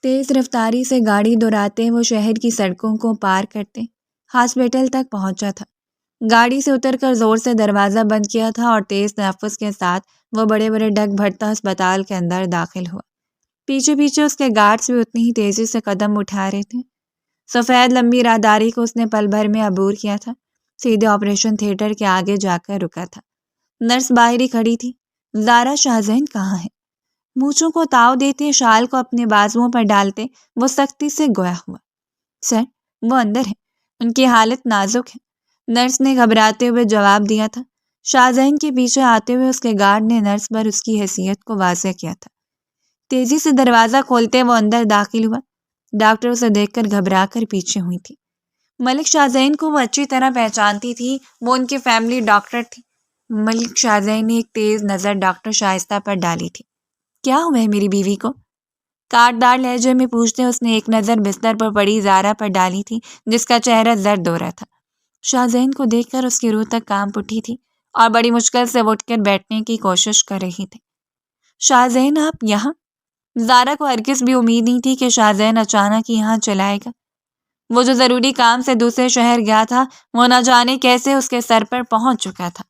تیز رفتاری سے گاڑی دوڑاتے وہ شہر کی سڑکوں کو پار کرتے ہاسپٹل تک پہنچا تھا۔ گاڑی سے اتر کر زور سے دروازہ بند کیا تھا اور تیز تنفس کے ساتھ وہ بڑے بڑے ڈگ بھرتا اسپتال کے اندر داخل ہوا۔ پیچھے پیچھے اس کے گارڈز بھی اتنی ہی تیزی سے قدم اٹھا رہے تھے۔ سفید لمبی راہداری کو اس نے پل بھر میں عبور کیا تھا۔ سیدھے آپریشن تھیٹر کے آگے جا کر رکا تھا۔ نرس باہر ہی کھڑی تھی۔ زارا شاہزین کہاں ہے؟ مونچھوں کو تاؤ دیتے شال کو اپنے بازوؤں پر ڈالتے وہ سختی سے گویا ہوا۔ سر، وہ اندر ہے، ان کی حالت نازک ہے، نرس نے گھبراتے ہوئے جواب دیا تھا۔ شاہزین کے پیچھے آتے ہوئے اس کے گارڈ نے نرس پر اس کی حیثیت کو واضح کیا تھا۔ تیزی سے دروازہ کھولتے وہ اندر داخل ہوا۔ ڈاکٹر اسے دیکھ کر گھبرا کر پیچھے ہوئی تھی۔ ملک شاہزین کو وہ اچھی طرح پہچانتی تھی، وہ ان کے فیملی ڈاکٹر تھی۔ ملک شاہزین نے ایک تیز نظر ڈاکٹر شائستہ پر ڈالی تھی۔ کیا ہوا ہے میری بیوی کو؟ کاٹدار لہجے میں پوچھتے اس نے ایک نظر بستر پر پڑی زارا پر ڈالی تھی جس کا چہرہ زرد ہو رہا تھا۔ شاہزین کو دیکھ کر اس کی روح تک کانپ اٹھی تھی اور بڑی مشکل سے اٹھ کر بیٹھنے کی کوشش کر رہی تھی۔ شاہزین، آپ یہاں؟ زارا کو ہرگز بھی امید نہیں تھی کہ شاہزین اچانک یہاں چلا آئے گا۔ وہ جو ضروری کام سے دوسرے شہر گیا تھا وہ نہ جانے کیسے اس کے سر پر پہنچ چکا تھا۔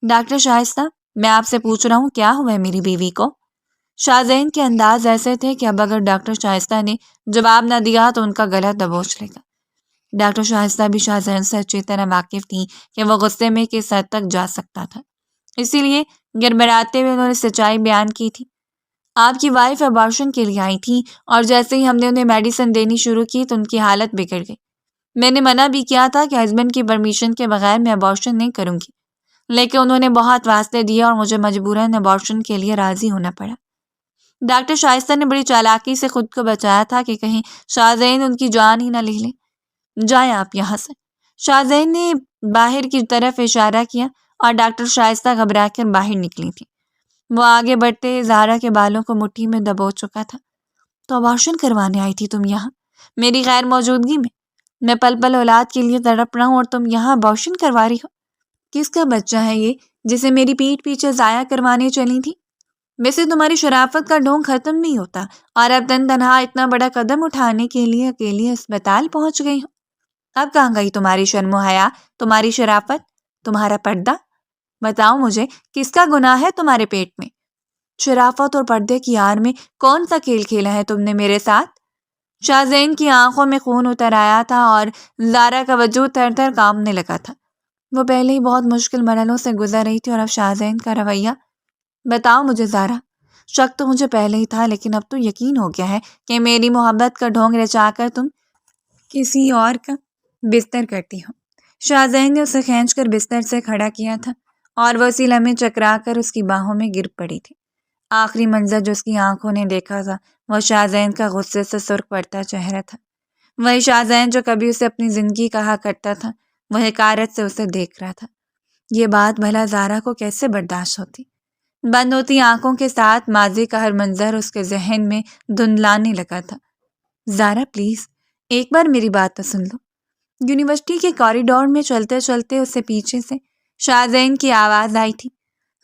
ڈاکٹر شائستہ، میں آپ سے پوچھ رہا ہوں کیا ہوا ہے میری بیوی کو؟ شاہزین کے انداز ایسے تھے کہ اب اگر ڈاکٹر شائستہ نے جواب نہ دیا تو ان کا گلا دبوچ لے گا۔ ڈاکٹر شائستہ بھی شاہزین سے اچھی طرح واقف تھی کہ وہ غصے میں کس حد تک جا سکتا تھا، اسی لیے گڑبڑاتے ہوئے انہوں نے سچائی بیان کی تھی۔ آپ کی وائف ابارشن کے لیے آئی تھی اور جیسے ہی ہم نے انہیں میڈیسن دینی شروع کی تو ان کی حالت بگڑ گئی۔ میں نے منع بھی کیا تھا کہ ہسبینڈ کی پرمیشن کے بغیر میں ابارشن نہیں کروں گی، لیکن انہوں نے بہت واسطے دیے اور مجھے مجبوراً ابارشن کے لیے راضی ہونا پڑا۔ ڈاکٹر شائستہ نے بڑی چالاکی سے خود کو بچایا تھا کہ کہیں شاہزین ان کی جان ہی نہ لے لیں۔ جائیں آپ یہاں سے۔ شاہزین نے باہر کی طرف اشارہ کیا اور ڈاکٹر شائستہ گھبرا کر باہر نکلی تھی۔ وہ آگے بڑھتے زارا کے بالوں کو مٹھی میں دبوچ چکا تھا۔ تو ابارشن کروانے آئی تھی تم یہاں میری غیر موجودگی میں؟ میں پل پل اولاد کے لیے تڑپ رہا ہوں اور تم یہاں ابارشن کروا رہی ہو؟ کس کا بچہ ہے یہ جسے میری پیٹھ پیچھے ضائع کروانے چلی تھی؟ ویسے تمہاری شرافت کا ڈھونگ ختم نہیں ہوتا اور اب تن تنہا اتنا بڑا قدم اٹھانے کے لیے اکیلے اسپتال پہنچ گئی ہو۔ اب کہاں گئی تمہاری شرم و حیا، تمہاری شرافت، تمہارا پردہ؟ بتاؤ مجھے کس کا گناہ ہے تمہارے پیٹ میں؟ شرافت اور پردے کی آڑ میں کون سا کھیل کھیلا ہے تم نے میرے ساتھ؟ شاہزین کی آنکھوں میں خون اتر آیا تھا اور زارا کا وجود تھر تھر کانپنے لگا تھا۔ وہ پہلے ہی بہت مشکل مرحلوں سے گزر رہی تھی اور اب شاہزین کا رویہ۔ بتاؤ مجھے زارا، شک تو مجھے پہلے ہی تھا لیکن اب تو یقین ہو گیا ہے کہ میری محبت کا ڈھونگ رچا کر تم کسی اور کا بستر کرتی ہو۔ شاہزین نے اسے کھینچ کر بستر سے کھڑا کیا تھا اور وہ اسی لمحے چکرا کر اس کی باہوں میں گر پڑی تھی۔ آخری منظر جو اس کی آنکھوں نے دیکھا تھا وہ شاہزین کا غصے سے سرخ پڑتا چہرہ تھا۔ وہی شاہزین جو کبھی اسے اپنی زندگی کہا کرتا تھا وہ حقارت سے اسے دیکھ رہا تھا۔ یہ بات بھلا زارا کو کیسے برداشت ہوتی؟ بند ہوتی آنکھوں کے ساتھ ماضی کا ہر منظر اس کے ذہن میں دھندلانے لگا تھا۔ زارا پلیز ایک بار میری بات تو سن لو۔ یونیورسٹی کے کوریڈور میں چلتے چلتے اسے پیچھے سے شاہزین کی آواز آئی تھی۔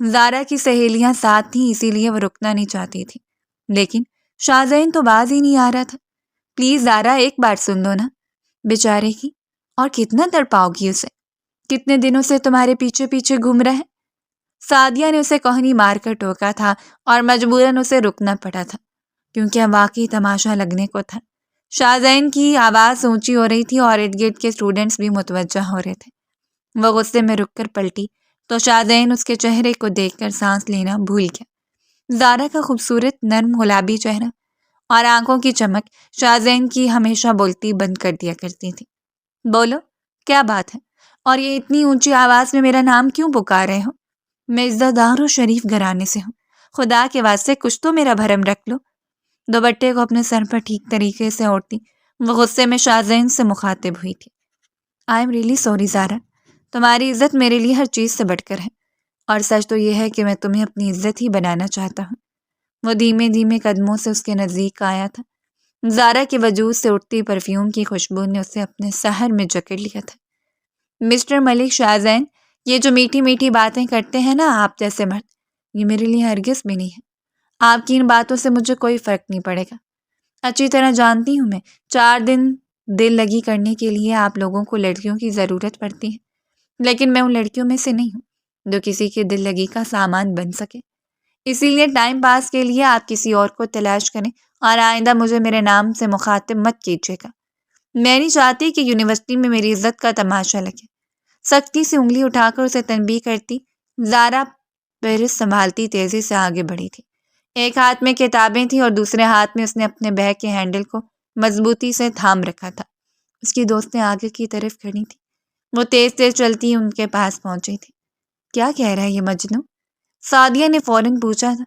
زارا کی سہیلیاں ساتھ تھیں اسی لیے وہ رکنا نہیں چاہتی تھی، لیکن شاہزین تو باز ہی نہیں آ رہا تھا۔ پلیز زارا ایک بار سن لو نا، بیچارے کی، اور کتنا تڑپاؤ گی اسے؟ کتنے دنوں سے تمہارے پیچھے پیچھے گھوم رہا ہے؟ سعدیہ نے اسے کوہنی مار کر ٹوکا تھا اور مجبوراً اسے رکنا پڑا تھا کیونکہ اب واقعی تماشا لگنے کو تھا۔ شاہزین کی آواز اونچی ہو رہی تھی اور ارد گرد کے اسٹوڈنٹس بھی متوجہ ہو رہے تھے۔ وہ غصے میں رک کر پلٹی تو شاہزین اس کے چہرے کو دیکھ کر سانس لینا بھول گیا۔ زارا کا خوبصورت نرم گلابی چہرہ اور آنکھوں کی چمک شاہزین کی ہمیشہ بولتی بند کر دیا کرتی تھی۔ بولو کیا بات ہے، اور یہ اتنی اونچی آواز میں میرا نام کیوں پکار رہے ہو؟ میں عزت دار و شریف گھرانے سے ہوں، خدا کے واسطے کچھ تو میرا بھرم رکھ لو۔ دوپٹے کو اپنے سر پر ٹھیک طریقے سے اوڑھتی وہ غصے میں شاہزین سے مخاطب ہوئی تھی۔ آئی ایم ریئلی سوری زارا، تمہاری عزت میرے لیے ہر چیز سے بڑھ کر ہے، اور سچ تو یہ ہے کہ میں تمہیں اپنی عزت ہی بنانا چاہتا ہوں۔ وہ دھیمے دھیمے قدموں سے اس کے نزدیک آیا تھا۔ زارا کے وجود سے اٹھتی پرفیوم کی خوشبو نے اسے اپنے سحر میں جکڑ لیا تھا۔ مسٹر ملک شاہزین، یہ جو میٹھی میٹھی باتیں کرتے ہیں نا آپ جیسے مرد، یہ میرے لیے ہرگز بھی نہیں ہے۔ آپ کی ان باتوں سے مجھے کوئی فرق نہیں پڑے گا۔ اچھی طرح جانتی ہوں میں، 4 دن دل لگی کرنے کے لیے آپ لوگوں کو لڑکیوں کی ضرورت پڑتی ہے، لیکن میں ان لڑکیوں میں سے نہیں ہوں جو کسی کی دل لگی کا سامان بن سکے۔ اسی لیے ٹائم پاس کے لیے آپ کسی اور کو تلاش کریں اور آئندہ مجھے میرے نام سے مخاطب مت کیجیے گا۔ میں نہیں چاہتی کہ یونیورسٹی میں میری عزت کا تماشا لگے۔ سختی سے انگلی اٹھا کر اسے تنبیہ کرتی زارا پرس سنبھالتی تیزی سے آگے بڑھی تھی۔ ایک ہاتھ میں کتابیں تھیں اور دوسرے ہاتھ میں اس نے اپنے بیگ کے ہینڈل کو مضبوطی سے تھام رکھا تھا۔ اس کی دوستیں آگے کی طرف کھڑی تھیں۔ وہ تیز تیز چلتی ان کے پاس پہنچی تھی۔ کیا کہہ رہا ہے یہ مجنوں؟ سعدیہ نے فوراً پوچھا تھا۔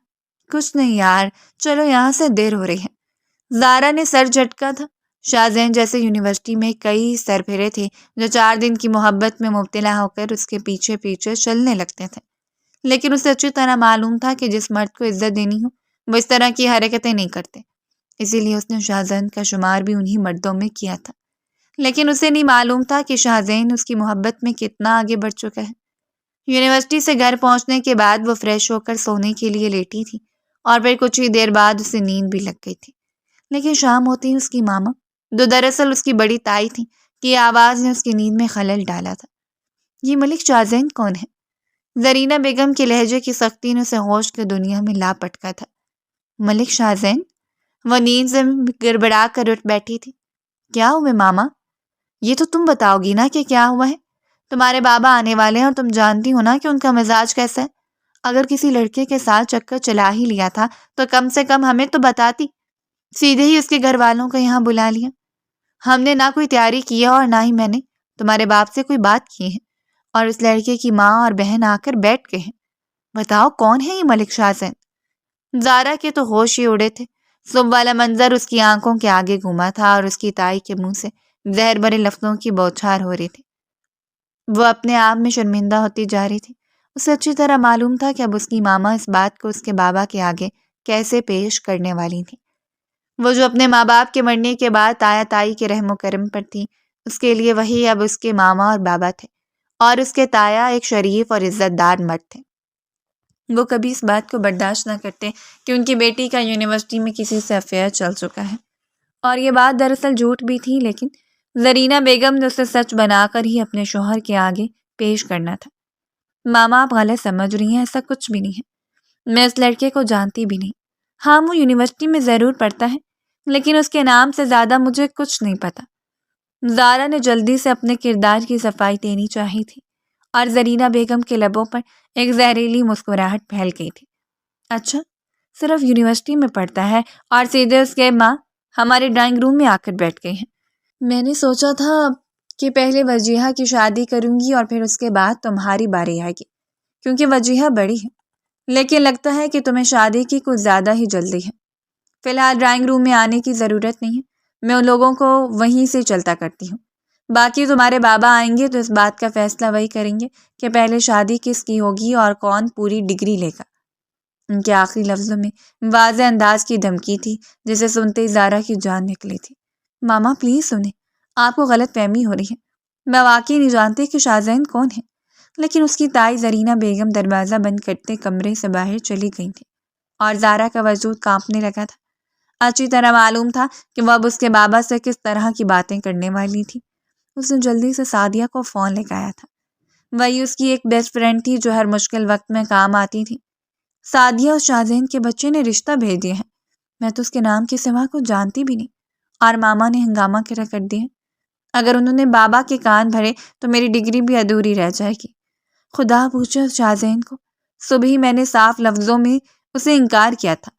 کچھ نہیں یار، چلو یہاں سے دیر ہو رہی ہے۔ زارا نے سر جھٹکا تھا۔ شاہزین جیسے یونیورسٹی میں کئی سربھرے تھے جو 4 دن کی محبت میں مبتلا ہو کر اس کے پیچھے پیچھے چلنے لگتے تھے، لیکن اسے اچھی طرح معلوم تھا کہ جس مرد کو عزت دینی ہو وہ اس طرح کی حرکتیں نہیں کرتے۔ اسی لیے اس نے شاہزین کا شمار بھی انہی مردوں میں کیا تھا، لیکن اسے نہیں معلوم تھا کہ شاہزین اس کی محبت میں کتنا آگے بڑھ چکا ہے۔ یونیورسٹی سے گھر پہنچنے کے بعد وہ فریش ہو کر سونے کے لیے لیٹی تھی اور پھر کچھ ہی دیر بعد اسے نیند بھی لگ گئی تھی۔ لیکن شام ہوتے ہی اس کی ماما، جو دراصل اس کی بڑی تائی تھی، کی آواز نے اس کی نیند میں خلل ڈالا تھا۔ یہ ملک شاہزین کون ہے؟ زرینہ بیگم کے لہجے کی سختی نے اسے ہوش کی دنیا میں لا پٹکا تھا۔ ملک شاہزین؟ وہ نیند سے گڑبڑا کر اٹھ بیٹھی تھی۔ کیا ہوئے ماما؟ یہ تو تم بتاؤ گی نا کہ کیا ہوا ہے۔ تمہارے بابا آنے والے ہیں اور تم جانتی ہو نا کہ ان کا مزاج کیسا ہے۔ اگر کسی لڑکے کے ساتھ چکر چلا ہی لیا تھا تو کم سے کم ہمیں تو بتاتی، سیدھے ہی اس کے گھر والوں کو یہاں بلا لیا۔ ہم نے نہ کوئی تیاری کی ہے اور نہ ہی میں نے تمہارے باپ سے کوئی بات کی ہے، اور اس لڑکے کی ماں اور بہن آ کر بیٹھ گئے ہیں۔ بتاؤ کون ہے یہ ملک شاہزین؟ زارا کے تو ہوش ہی اڑے تھے۔ صبح والا منظر اس کی آنکھوں کے آگے گھوما تھا اور اس کی تائی کے منہ سے زہر بھرے لفظوں کی بوچھار ہو رہی تھی۔ وہ اپنے آپ میں شرمندہ ہوتی جا رہی تھی۔ اسے اچھی طرح معلوم تھا کہ اب اس کی ماما اس بات کو اس کے بابا کے آگے کیسے پیش کرنے والی تھی۔ وہ جو اپنے ماں باپ کے مرنے کے بعد تایا تائی کے رحم و کرم پر تھی، اس کے لیے وہی اب اس کے ماما اور بابا تھے، اور اس کے تایا ایک شریف اور عزت دار مرد تھے۔ وہ کبھی اس بات کو برداشت نہ کرتے کہ ان کی بیٹی کا یونیورسٹی میں کسی سے افیئر چل چکا ہے، اور یہ بات دراصل جھوٹ بھی تھی، لیکن زرینہ بیگم نے اسے سچ بنا کر ہی اپنے شوہر کے آگے پیش کرنا تھا۔ ماما آپ غلط سمجھ رہی ہیں، ایسا کچھ بھی نہیں ہے۔ میں اس لڑکے کو جانتی بھی نہیں۔ ہاں وہ یونیورسٹی میں ضرور پڑھتا ہے، لیکن اس کے نام سے زیادہ مجھے کچھ نہیں پتا۔ زارا نے جلدی سے اپنے کردار کی صفائی دینی چاہی تھی، اور زرینہ بیگم کے لبوں پر ایک زہریلی مسکراہٹ پھیل گئی تھی۔ اچھا، صرف یونیورسٹی میں پڑھتا ہے، اور سیدھے اس کے ماں ہمارے ڈرائنگ روم میں آ کر بیٹھ گئی ہیں۔ میں نے سوچا تھا کہ پہلے وجیہہ کی شادی کروں گی اور پھر اس کے بعد تمہاری باری آئے گی، کیونکہ وجیہہ بڑی ہے، لیکن لگتا ہے کہ تمہیں شادی کی کچھ زیادہ ہی جلدی ہے۔ فی الحال ڈرائنگ روم میں آنے کی ضرورت نہیں ہے، میں ان لوگوں کو وہیں سے چلتا کرتی ہوں۔ باقی تمہارے بابا آئیں گے تو اس بات کا فیصلہ وہی کریں گے کہ پہلے شادی کس کی ہوگی اور کون پوری ڈگری لے گا۔ ان کے آخری لفظوں میں واضح انداز کی دھمکی تھی، جسے سنتے ہی زارا کی جان نکلی تھی۔ ماما پلیز سنیں، آپ کو غلط فہمی ہو رہی ہے۔ میں واقعی نہیں جانتی کہ شاہزین کون ہے، لیکن اس کی تائی زرینہ بیگم دروازہ بند کرتے کمرے سے باہر چلی گئی تھی، اور زارا کا وجود کانپنے لگا تھا۔ اچھی طرح معلوم تھا کہ وہ اب اس کے بابا سے کس طرح کی باتیں کرنے والی تھی۔ اس نے جلدی سے سعدیہ کو فون لگایا تھا۔ وہی اس کی ایک بیسٹ فرینڈ تھی جو ہر مشکل وقت میں کام آتی تھی۔ سعدیہ اور شاہزین کے بچے نے رشتہ بھیج دیا ہے، میں تو اس کے نام کے سوا کچھ جانتی بھی نہیں، اور ماما نے ہنگامہ کھڑا کر دیا۔ اگر انہوں نے بابا کے کان بھرے تو میری ڈگری بھی ادھوری رہ جائے گی۔ خدا پوچھے اس شاہزین کو، صبح ہی میں نے صاف لفظوں میں اسے انکار کیا تھا،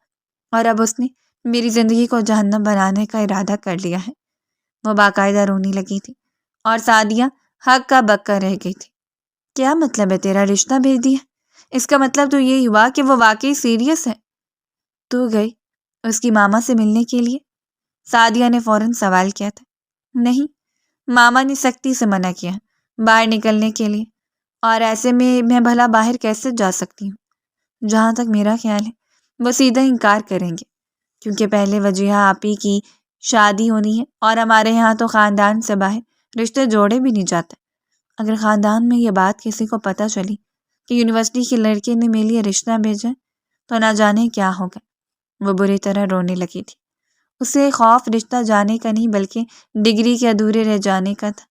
اور اب اس نے میری زندگی کو جہنم بنانے کا ارادہ کر لیا ہے۔ وہ باقاعدہ رونے لگی تھی، اور سعدیہ ہکا بکا رہ گئی تھی۔ کیا مطلب ہے تیرا رشتہ بھیج دیا؟ اس کا مطلب تو یہ ہوا کہ وہ واقعی سیریس ہے۔ تو گئی اس کی ماما سے ملنے کے لیے؟ سعدیہ نے فوراً سوال کیا تھا۔ نہیں، ماما نے سختی سے منع کیا باہر نکلنے کے لیے، اور ایسے میں بھلا باہر کیسے جا سکتی ہوں؟ جہاں تک میرا خیال ہے وہ سیدھا انکار کریں گے، کیونکہ پہلے وجیہہ آپی کی شادی ہونی ہے، اور ہمارے یہاں تو خاندان سے باہر رشتے جوڑے بھی نہیں جاتے۔ اگر خاندان میں یہ بات کسی کو پتہ چلی کہ یونیورسٹی کے لڑکے نے میرے لیے رشتہ بھیجا تو نہ جانے کیا ہوگا۔ وہ بری طرح رونے لگی تھی۔ اسے خوف رشتہ جانے کا نہیں بلکہ ڈگری کے ادھورے رہ جانے کا تھا،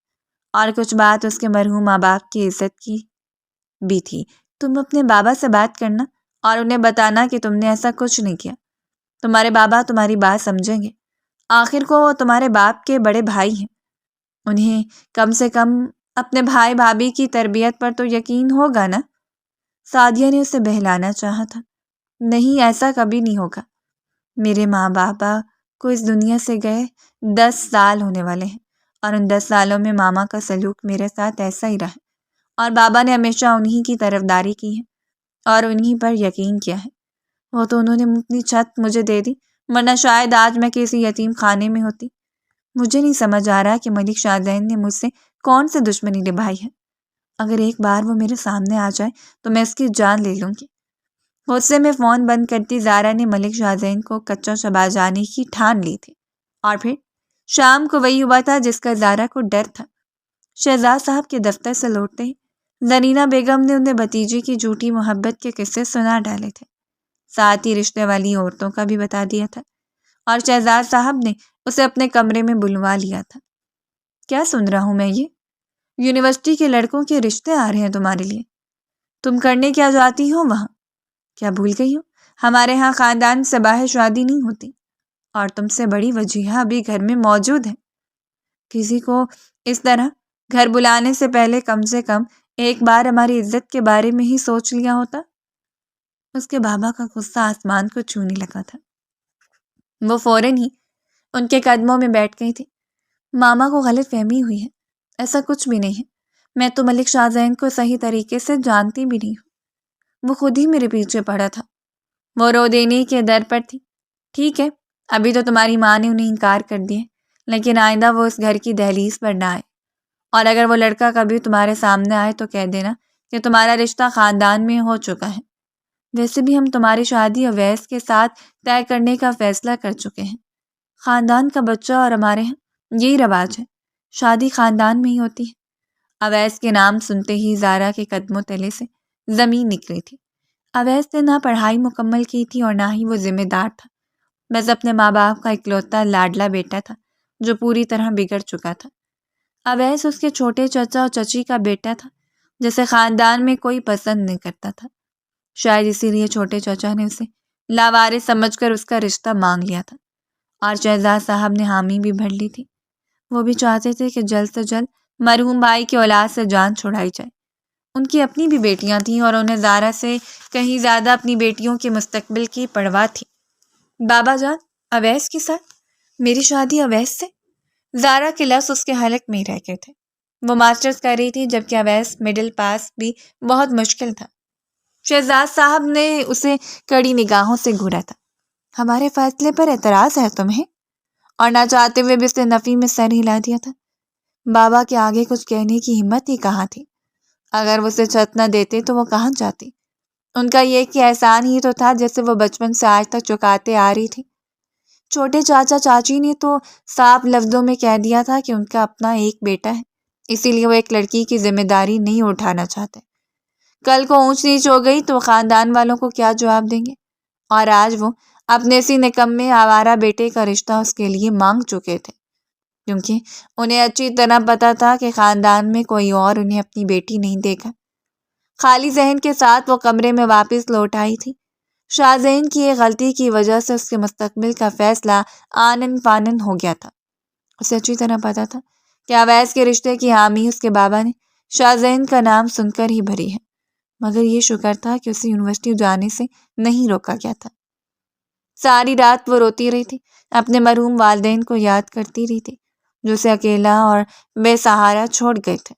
اور کچھ بات اس کے مرحوم ماں باپ کی عزت کی بھی تھی۔ تم اپنے بابا سے بات کرنا اور انہیں بتانا کہ تم نے ایسا کچھ نہیں کیا۔ تمہارے بابا تمہاری بات سمجھیں گے، آخر کو وہ تمہارے باپ کے بڑے بھائی ہیں، انہیں کم سے کم اپنے بھائی بھابھی کی تربیت پر تو یقین ہوگا نا۔ سعدیہ نے اسے بہلانا چاہا تھا۔ نہیں، ایسا کبھی نہیں ہوگا۔ میرے ماں بابا کو اس دنیا سے گئے 10 سال ہونے والے ہیں، اور ان 10 سالوں میں ماما کا سلوک میرے ساتھ ایسا ہی رہا، اور بابا نے ہمیشہ انہی کی طرفداری کی ہے اور انہی پر یقین کیا ہے۔ وہ تو انہوں نے اپنی چھت مجھے دے دی، ورنہ شاید آج میں کسی یتیم خانے میں ہوتی۔ مجھے نہیں سمجھ آ رہا کہ ملک شاہ زین نے مجھ سے کون سی دشمنی نبھائی ہے۔ اگر ایک بار وہ میرے سامنے آ جائے تو میں اس کی جان لے لوں گی۔ غصے میں فون بند کرتی زارا نے ملک شاہ زین کو کچا چبا جانے کی ٹھان لی تھی، اور پھر شام کو وہی ہوا تھا جس کا زارا کو ڈر تھا۔ شہزاد صاحب کے دفتر سے لوٹتے ہی زرینہ بیگم نے انہیں بھتیجی کی جھوٹی محبت کے قصے سنا ڈالے تھے، ساتھ ہی رشتے والی عورتوں کا بھی بتا دیا تھا، اور شہزاد صاحب نے اسے اپنے کمرے میں بلوا لیا تھا۔ کیا سن رہا ہوں میں یہ؟ یونیورسٹی کے لڑکوں کے رشتے آ رہے ہیں تمہارے لیے؟ تم کرنے کیا جاتی ہو وہاں؟ کیا بھول گئی ہو؟ ہمارے ہاں خاندان سے باہر شادی نہیں ہوتی، اور تم سے بڑی وجیہہ ابھی گھر میں موجود ہے۔ کسی کو اس طرح گھر بلانے سے پہلے کم سے کم ایک بار ہماری عزت کے بارے میں ہی سوچ لیا ہوتا۔ اس کے بابا کا غصہ آسمان کو چھونے لگا تھا۔ وہ فوراً ہی ان کے قدموں میں بیٹھ گئی تھی۔ ماما کو غلط فہمی ہوئی ہے، ایسا کچھ بھی نہیں ہے۔ میں تو ملک شاہ زین کو صحیح طریقے سے جانتی بھی نہیں ہوں، وہ خود ہی میرے پیچھے پڑا تھا۔ وہ رو دینے کے در پر تھی۔ ٹھیک ہے، ابھی تو تمہاری ماں نے انہیں انکار کر دیا، لیکن آئندہ وہ اس گھر کی دہلیز پر نہ آئے، اور اگر وہ لڑکا کبھی تمہارے سامنے آئے تو کہہ دینا کہ تمہارا رشتہ خاندان میں ہو چکا ہے۔ ویسے بھی ہم تمہاری شادی اویس کے ساتھ طے کرنے کا فیصلہ کر چکے ہیں۔ خاندان کا بچہ اور ہمارے ہاں یہی رواج ہے، شادی خاندان میں ہی ہوتی ہے۔ اویس کے نام سنتے ہی زارا کے قدموں تلے سے زمین نکلی تھی۔ اویس نے نہ پڑھائی مکمل کی تھی اور نہ ہی وہ ذمہ دار تھا، بس اپنے ماں باپ کا اکلوتا لاڈلا بیٹا تھا جو پوری طرح بگڑ چکا تھا۔ اویس اس کے چھوٹے چچا اور چچی کا بیٹا تھا جسے خاندان میں کوئی پسند نہیں کرتا تھا، شاید اسی لیے چھوٹے چچا نے اسے لاوارث سمجھ کر اس کا رشتہ مانگ لیا تھا، اور شہزاد صاحب نے حامی بھی بھر لی تھی۔ وہ بھی چاہتے تھے کہ جلد سے جلد مرحوم بھائی کی اولاد سے جان چھڑائی جائے۔ ان کی اپنی بھی بیٹیاں تھیں اور انہیں زارا سے کہیں زیادہ اپنی بیٹیوں کے مستقبل کی پرواہ تھی۔ بابا جان، اویس کے ساتھ میری شادی اویس سے؟ زارا کے لفظ اس کے حلق میں ہی رہ گئے تھے۔ وہ ماسٹرز کر رہی تھی جبکہ اویس مڈل پاس بھی بہت مشکل تھا۔ شہزاد صاحب نے اسے کڑی نگاہوں سے گھورا تھا۔ ہمارے فیصلے پر اعتراض ہے تمہیں؟ اور نہ چاہتے ہوئے بھی اس نے نفی میں سر ہلا دیا تھا۔ بابا کے آگے کچھ کہنے کی ہمت ہی کہاں تھی؟ اگر وہ اسے چھت نہ دیتے تو وہ کہاں جاتی؟ ان کا یہ کہ احسان ہی تو تھا جیسے وہ بچپن سے آج تک چکاتے آ رہی تھی۔ چھوٹے چاچا چاچی نے تو صاف لفظوں میں کہہ دیا تھا کہ ان کا اپنا ایک بیٹا ہے، اسی لیے وہ ایک لڑکی کی ذمہ داری نہیں اٹھانا چاہتے۔ کل کو اونچ نیچ ہو گئی تو خاندان والوں کو کیا جواب دیں گے؟ اور آج وہ اپنے اسی نکمے آوارہ بیٹے کا رشتہ اس کے لیے مانگ چکے تھے، کیونکہ انہیں اچھی طرح پتا تھا کہ خاندان میں کوئی اور انہیں اپنی بیٹی نہیں دے گا۔ خالی ذہن کے ساتھ وہ کمرے میں واپس لوٹ آئی تھی۔ شاہ زین کی ایک غلطی کی وجہ سے اس کے مستقبل کا فیصلہ آنن فانن ہو گیا تھا۔ اسے اچھی طرح پتا تھا کہ اویس کے رشتے کی حامی اس کے بابا نے شاہ زین کا نام سن کر ہی بھری ہے، مگر یہ شکر تھا کہ اسے یونیورسٹی جانے سے نہیں روکا گیا تھا۔ ساری رات وہ روتی رہی تھی، اپنے مرحوم والدین کو یاد کرتی رہی تھی جو اسے اکیلا اور بے سہارا چھوڑ گئے تھے۔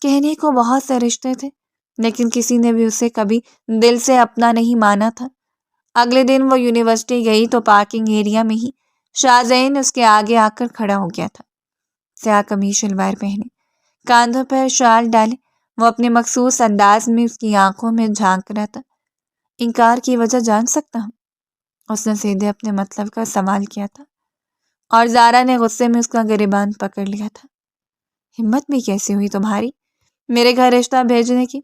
کہنے کو بہت سے رشتے تھے، لیکن کسی نے بھی اسے کبھی دل سے اپنا نہیں مانا تھا۔ اگلے دن وہ یونیورسٹی گئی تو پارکنگ ایریا میں ہی شاہ زین اس کے آگے آ کر کھڑا ہو گیا تھا۔ سیاہ قمیص شلوار پہنے، کاندھوں پر شال ڈالے، وہ اپنے مخصوص انداز میں اس کی آنکھوں میں جھانک رہا تھا۔ انکار کی وجہ جان سکتا ہوں؟ اس نے سیدھے اپنے مطلب کا سوال کیا تھا، اور زارا نے غصے میں اس کا گریبان پکڑ لیا تھا۔ ہمت بھی کیسی ہوئی تمہاری میرے گھر رشتہ بھیجنے کی؟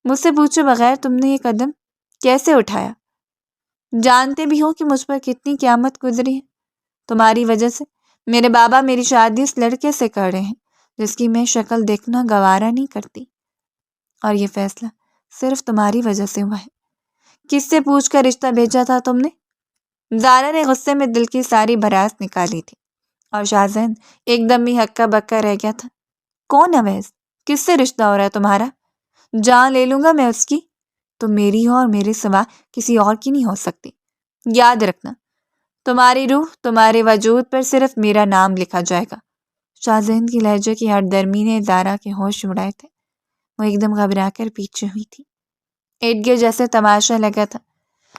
مجھ سے پوچھے بغیر تم نے یہ قدم کیسے اٹھایا؟ جانتے بھی ہو کہ مجھ پر کتنی قیامت گزری ہے۔ تمہاری وجہ سے میرے بابا میری شادی اس لڑکے سے کر رہے ہیں جس کی میں شکل دیکھنا گوارا نہیں کرتی، اور یہ فیصلہ صرف تمہاری وجہ سے ہوا ہے۔ کس سے پوچھ کر رشتہ بھیجا تھا تم نے؟ زارا نے غصے میں دل کی ساری بھڑاس نکالی تھی، اور شاہزین ایک دم ہی ہکا بکا رہ گیا تھا۔ کون اویس؟ کس سے رشتہ ہو رہا ہے تمہارا؟ جان لے لوں گا میں اس کی، تو میری ہو اور میرے سوا کسی اور کی نہیں ہو سکتی۔ یاد رکھنا، تمہاری روح، تمہارے وجود پر صرف میرا نام لکھا جائے گا۔ شاہزین کی لہجے کی ہر درمی نے زارا کے ہوش اڑائے تھے۔ وہ ایک دم گھبرا کر پیچھے ہوئی تھی۔ ارد گرد جیسے تماشا لگا تھا،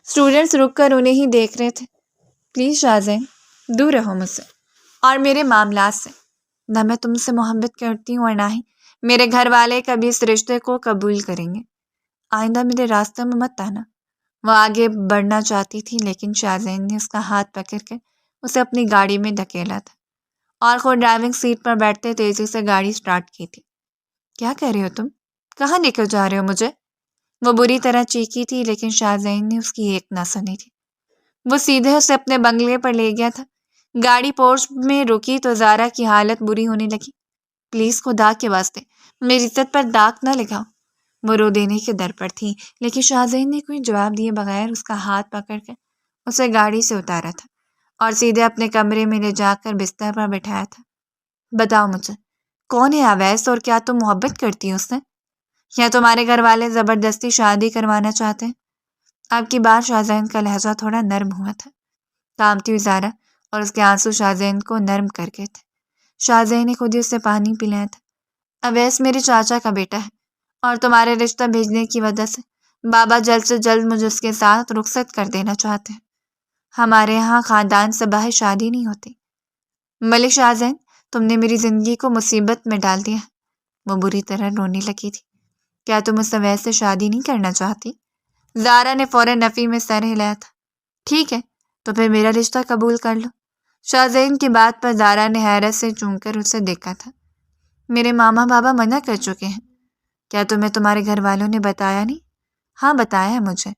اسٹوڈنٹس رک کر انہیں ہی دیکھ رہے تھے۔ پلیز شاہزین، دور رہو مجھ سے اور میرے معاملات سے۔ نہ میں تم سے محبت کرتی ہوں اور نہ ہی میرے گھر والے کبھی اس رشتے کو قبول کریں گے۔ آئندہ میرے راستے میں مت آنا۔ وہ آگے بڑھنا چاہتی تھی لیکن شاہزین نے اس کا ہاتھ پکڑ کر اسے اپنی گاڑی میں دھکیلا تھا اور خود ڈرائیونگ سیٹ پر بیٹھتے تیزی سے گاڑی سٹارٹ کی تھی۔ کیا کہہ رہے ہو تم؟ کہاں لے کر جا رہے ہو مجھے؟ وہ بری طرح چیخی تھی لیکن شاہزین نے اس کی ایک نہ سنی تھی۔ وہ سیدھے اسے اپنے بنگلے پر لے گیا تھا۔ گاڑی پورچ میں رکی تو زارا کی حالت بری ہونے لگی۔ پلیز خدا کے واسطے میری عزت پر داغ نہ لگاؤ۔ وہ رو دینے کے در پر تھی لیکن شاہزین نے کوئی جواب دیے بغیر اس کا ہاتھ پکڑ کر اسے گاڑی سے اتارا تھا اور سیدھے اپنے کمرے میں لے جا کر بستر پر بٹھایا تھا۔ بتاؤ مجھے، کون ہے اویس اور کیا تم محبت کرتی ہو اس سے، یا تمہارے گھر والے زبردستی شادی کروانا چاہتے ہیں؟ اب کی بار شاہزین کا لہجہ تھوڑا نرم ہوا تھا۔ کامتی ہوئی زارا اور اس کے آنسو شاہزین کو نرم کر گئے تھے۔ شاہزین نے خود ہی اسے پانی پلایا تھا۔ اویس میرے چاچا کا بیٹا ہے اور تمہارے رشتہ بھیجنے کی وجہ سے بابا جلد سے جلد مجھے اس کے ساتھ رخصت کر دینا چاہتے ہیں۔ ہمارے یہاں خاندان سے باہر شادی نہیں ہوتی۔ ملک شاہزین، تم نے میری زندگی کو مصیبت میں ڈال دیا ہے۔ وہ بری طرح رونے لگی تھی۔ کیا تم اس اویس سے شادی نہیں کرنا چاہتی؟ زارا نے فوراً نفی میں سر ہلایا تھا۔ ٹھیک ہے، تو پھر میرا رشتہ قبول کر لو۔ شاہزین کی بات پر زارا نے حیرت سے چونک کر اسے دیکھا تھا۔ میرے ماما بابا منع کر چکے ہیں۔ کیا تمہیں تمہارے گھر والوں نے بتایا نہیں؟ ہاں بتایا ہے مجھے،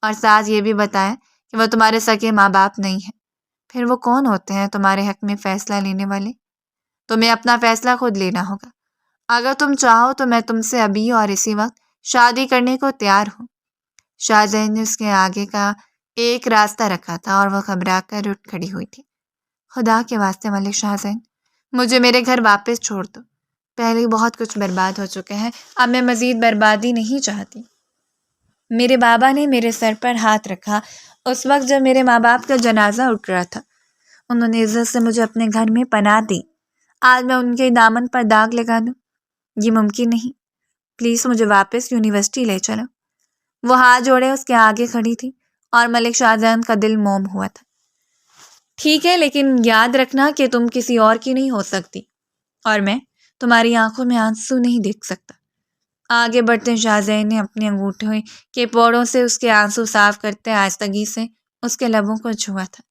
اور ساتھ یہ بھی بتایا کہ وہ تمہارے سگے ماں باپ نہیں ہیں۔ پھر وہ کون ہوتے ہیں تمہارے حق میں فیصلہ لینے والے؟ تمہیں اپنا فیصلہ خود لینا ہوگا۔ اگر تم چاہو تو میں تم سے ابھی اور اسی وقت شادی کرنے کو تیار ہوں۔ شاہزین نے اس کے آگے کا ایک راستہ رکھا تھا اور وہ گھبرا کر اٹھ کھڑی ہوئی تھی۔ خدا کے واسطے ملک شاہزین، مجھے میرے گھر واپس چھوڑ دو۔ پہلے ہی بہت کچھ برباد ہو چکے ہیں، اب میں مزید بربادی نہیں چاہتی۔ میرے بابا نے میرے سر پر ہاتھ رکھا اس وقت جب میرے ماں باپ کا جنازہ اٹھ رہا تھا۔ انہوں نے عزت سے مجھے اپنے گھر میں پناہ دی۔ آج میں ان کے دامن پر داغ لگا دوں؟ یہ ممکن نہیں۔ پلیز مجھے واپس یونیورسٹی لے چلو۔ وہ ہاتھ جوڑے اس کے آگے کھڑی تھی اور ملک شاہزین کا دل موم ہوا تھا۔ ٹھیک ہے، لیکن یاد رکھنا کہ تم کسی اور کی نہیں ہو سکتی، اور میں تمہاری آنکھوں میں آنسو نہیں دیکھ سکتا۔ آگے بڑھتے شاہزین نے اپنے انگوٹھے کے پوڑوں سے اس کے آنسو صاف کرتے آہستگی سے اس کے لبوں کو چھوا تھا۔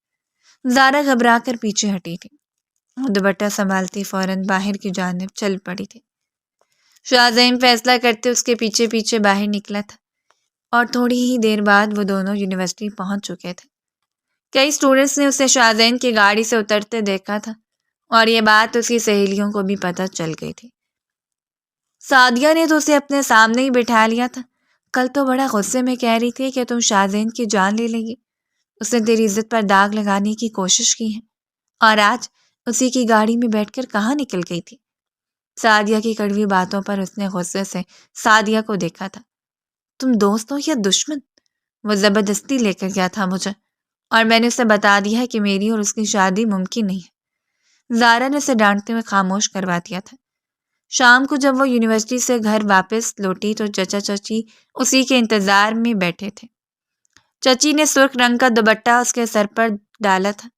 زارا گھبرا کر پیچھے ہٹی تھی۔ دوپٹہ سنبھالتی فوراً باہر کی جانب چل پڑی تھی۔ شاہزین فیصلہ کرتے اس کے پیچھے پیچھے باہر نکلا تھا اور تھوڑی ہی دیر بعد وہ دونوں یونیورسٹی پہنچ چکے تھے۔ کئی اسٹوڈنٹس نے اسے شاہزین کی گاڑی سے اترتے دیکھا تھا اور یہ بات اس کی سہیلیوں کو بھی پتہ چل گئی تھی۔ سعدیہ نے تو اسے اپنے سامنے ہی بٹھا لیا تھا۔ کل تو بڑا غصے میں کہہ رہی تھی کہ تم شاہزین کی جان لے لے گی، اس نے تیری عزت پر داغ لگانے کی کوشش کی ہے، اور آج اسی کی گاڑی میں بیٹھ کر کہاں نکل گئی تھی؟ سعدیہ کی کڑوی باتوں پر اس نے غصے سے سعدیہ کو دیکھا تھا۔ تم دوست ہو یا دشمن؟ وہ زبردستی لے کر گیا تھا مجھے، اور میں نے اسے بتا دیا ہے کہ میری اور اس کی شادی ممکن نہیں ہے۔ زارا نے اسے ڈانٹتے ہوئے خاموش کروا دیا تھا۔ شام کو جب وہ یونیورسٹی سے گھر واپس لوٹی تو چچا چچی اسی کے انتظار میں بیٹھے تھے۔ چچی نے سرخ رنگ کا دوپٹہ اس کے سر پر ڈالا تھا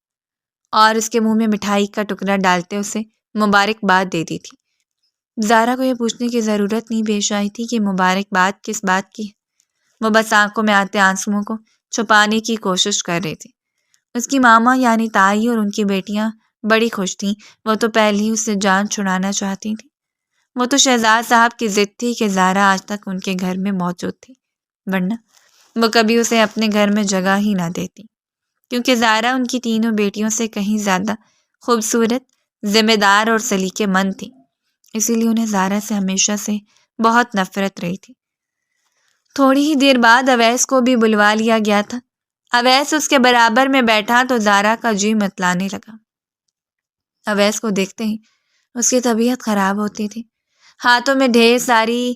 اور اس کے منہ میں مٹھائی کا ٹکڑا ڈالتے اسے مبارکباد دے دی تھی۔ زارا کو یہ پوچھنے کی ضرورت نہیں پیش آئی تھی کہ مبارکباد کس بات کی ہے۔ وہ بس آنکھوں میں آتے آنسوؤں کو چھپانے کی کوشش کر رہی تھی۔ اس کی ماما یعنی تائی اور ان کی بیٹیاں بڑی خوش تھیں۔ وہ تو پہلے ہی اس سے جان چھڑانا چاہتی تھیں۔ وہ تو شہزاد صاحب کی ضد تھی کہ زارا آج تک ان کے گھر میں موجود تھی، ورنہ وہ کبھی اسے اپنے گھر میں جگہ ہی نہ دیتی۔ کیونکہ زارا ان کی تینوں بیٹیوں سے کہیں زیادہ خوبصورت، ذمہ دار اور سلیقے مند تھی، اسی لیے انہیں زارا سے ہمیشہ سے بہت نفرت رہی تھی۔ تھوڑی ہی دیر بعد اویس کو بھی بلوا لیا گیا تھا۔ اویس اس کے برابر میں بیٹھا تو زارا کا جی متلانے لگا۔ اویس کو دیکھتے ہی اس کی طبیعت خراب ہوتی تھی۔ ہاتھوں میں ڈھیر ساری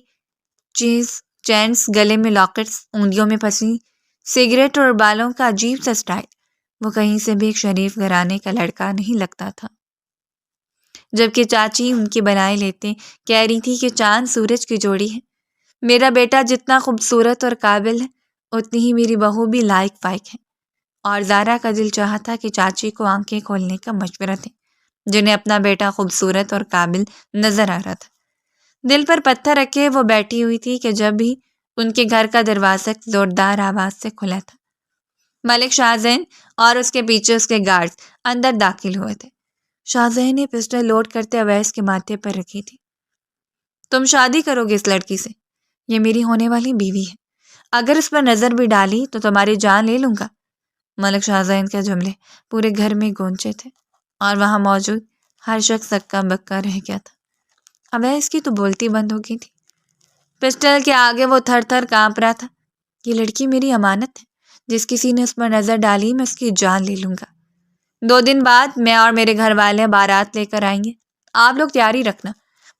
چینس، گلے میں لاکٹس، انگلیوں میں پھنسی سگریٹ اور بالوں کا عجیب سا سٹائل۔ وہ کہیں سے بھی ایک شریف گھرانے کا لڑکا نہیں لگتا تھا۔ جبکہ چاچی ان کی بنائے لیتے کہہ رہی تھی کہ چاند سورج کی جوڑی ہے، میرا بیٹا جتنا خوبصورت اور قابل ہے اتنی ہی میری بہو بھی لائق فائق ہے۔ اور زارا کا دل چاہا تھا کہ چاچی کو آنکھیں کھولنے کا مشورہ دے، جنہیں اپنا بیٹا خوبصورت اور قابل نظر آ رہا تھا۔ دل پر پتھر رکھے وہ بیٹھی ہوئی تھی کہ جب بھی ان کے گھر کا دروازہ زوردار آواز سے کھلا تھا۔ ملک شاہزین اور اس کے پیچھے اس کے گارڈز اندر داخل ہوئے تھے۔ شاہزین نے پسٹل لوڈ کرتے اویس کے ماتھے پر رکھی تھی۔ تم شادی کرو گے اس لڑکی سے؟ یہ میری ہونے والی بیوی ہے، اگر اس پر نظر بھی ڈالی تو تمہاری جان لے لوں گا۔ ملک شاہزین کے جملے پورے گھر میں گونجے تھے اور وہاں موجود ہر شخص ہکا بکا رہ گیا تھا۔ اویس کی تو بولتی بند ہو گئی تھی۔ پسٹل کے آگے وہ تھر تھر کانپ رہا تھا۔ یہ لڑکی میری امانت ہے، جس کسی نے اس پر نظر ڈالی میں اس کی جان لے لوں گا۔ 2 دن بعد میں اور میرے گھر والے بارات لے کر آئیں گے، آپ لوگ تیاری رکھنا،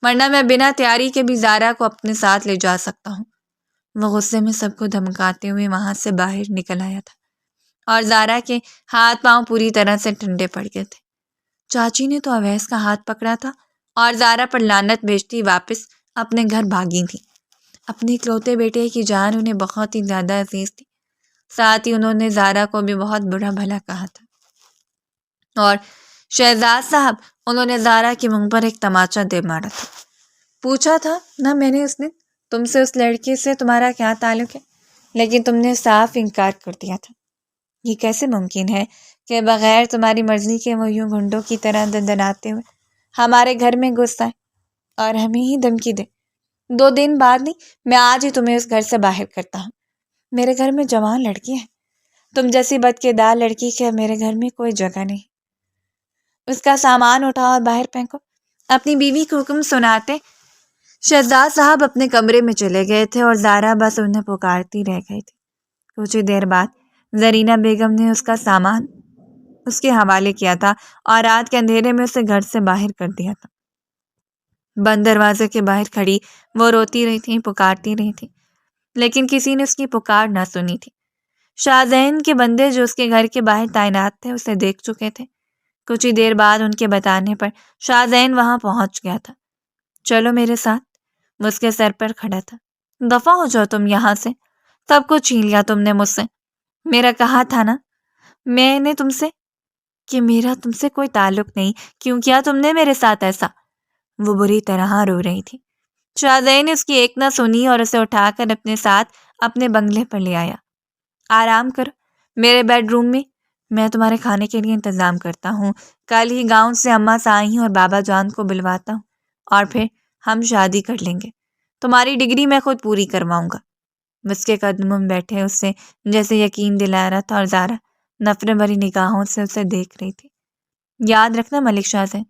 ورنہ میں بنا تیاری کے بھی زارا کو اپنے ساتھ لے جا سکتا ہوں۔ وہ غصے میں سب کو دھمکاتے ہوئے وہاں سے باہر نکل آیا تھا اور زارا کے ہاتھ پاؤں پوری طرح سے ٹھنڈے پڑ گئے تھے۔ چاچی نے تو اویس کا ہاتھ پکڑا تھا اور زارا پر لعنت بھیجتی واپس اپنے گھر بھاگی تھی۔ اپنے اکلوتے بیٹے کی جان انہیں بہت ہی زیادہ عزیز تھی، ساتھ ہی انہوں نے زارا کو بھی بہت برا بھلا کہا تھا۔ اور شہزاد صاحب، انہوں نے زارا کے منہ پر ایک تماچا دے مارا تھا۔ پوچھا تھا نہ میں نے اس دن تم سے اس لڑکی سے تمہارا کیا تعلق ہے، لیکن تم نے صاف انکار کر دیا تھا۔ یہ کیسے ممکن ہے کہ بغیر تمہاری مرضی کے وہ یوں گھنڈوں کی طرح دندناتے ہوئے ہمارے گھر میں گھس آئے اور ہمیں ہی دھمکی دے؟ 2 دن بعد نہیں، میں آج ہی تمہیں اس گھر سے باہر کرتا ہوں۔ میرے گھر میں جوان لڑکی ہے، تم جیسی بدکردار لڑکی کے میرے گھر میں کوئی جگہ نہیں۔ اس کا سامان اٹھاؤ اور باہر پھینکو۔ اپنی بیوی کو حکم سناتے شہزاد صاحب اپنے کمرے میں چلے گئے تھے اور زارا بس انہیں پکارتی رہ گئی تھی۔ کچھ ہی دیر بعد زرینہ بیگم نے اس کا سامان اس کے حوالے کیا تھا اور رات کے اندھیرے میں اسے گھر سے باہر کر دیا تھا۔ بند دروازے کے باہر کھڑی وہ روتی رہی تھی، پکارتی رہی تھی، لیکن کسی نے اس کی پکار نہ سنی تھی۔ شاہزین کے بندے جو اس کے گھر کے باہر تعینات تھے اسے دیکھ چکے تھے۔ کچھ ہی دیر بعد ان کے بتانے پر شاہزین وہاں پہنچ گیا تھا۔ چلو میرے ساتھ، وہ اس کے سر پر کھڑا تھا۔ دفع ہو جاؤ تم یہاں سے، سب کچھ چھین لیا تم نے مجھ سے۔ میرا کہا تھا نا میں نے تم سے کہ میرا تم سے کوئی تعلق نہیں، کیوں کیا تم نے میرے ساتھ ایسا؟ وہ بری طرح رو رہی تھی۔ شاہزین نے اس کی ایک نہ سنی اور اسے اٹھا کر اپنے ساتھ اپنے بنگلے پر لے آیا۔ آرام کرو میرے بیڈ روم میں تمہارے کھانے کے لیے انتظام کرتا ہوں۔ کل ہی گاؤں سے اماں سائیں اور بابا جان کو بلواتا ہوں اور پھر ہم شادی کر لیں گے۔ تمہاری ڈگری میں خود پوری کرواؤں گا۔ اس کے قدموں میں بیٹھے اس سے جیسے یقین دلا رہا تھا اور زارا نفرت بھری نگاہوں سے اسے دیکھ رہی تھی۔ یاد رکھنا ملک شاہزین،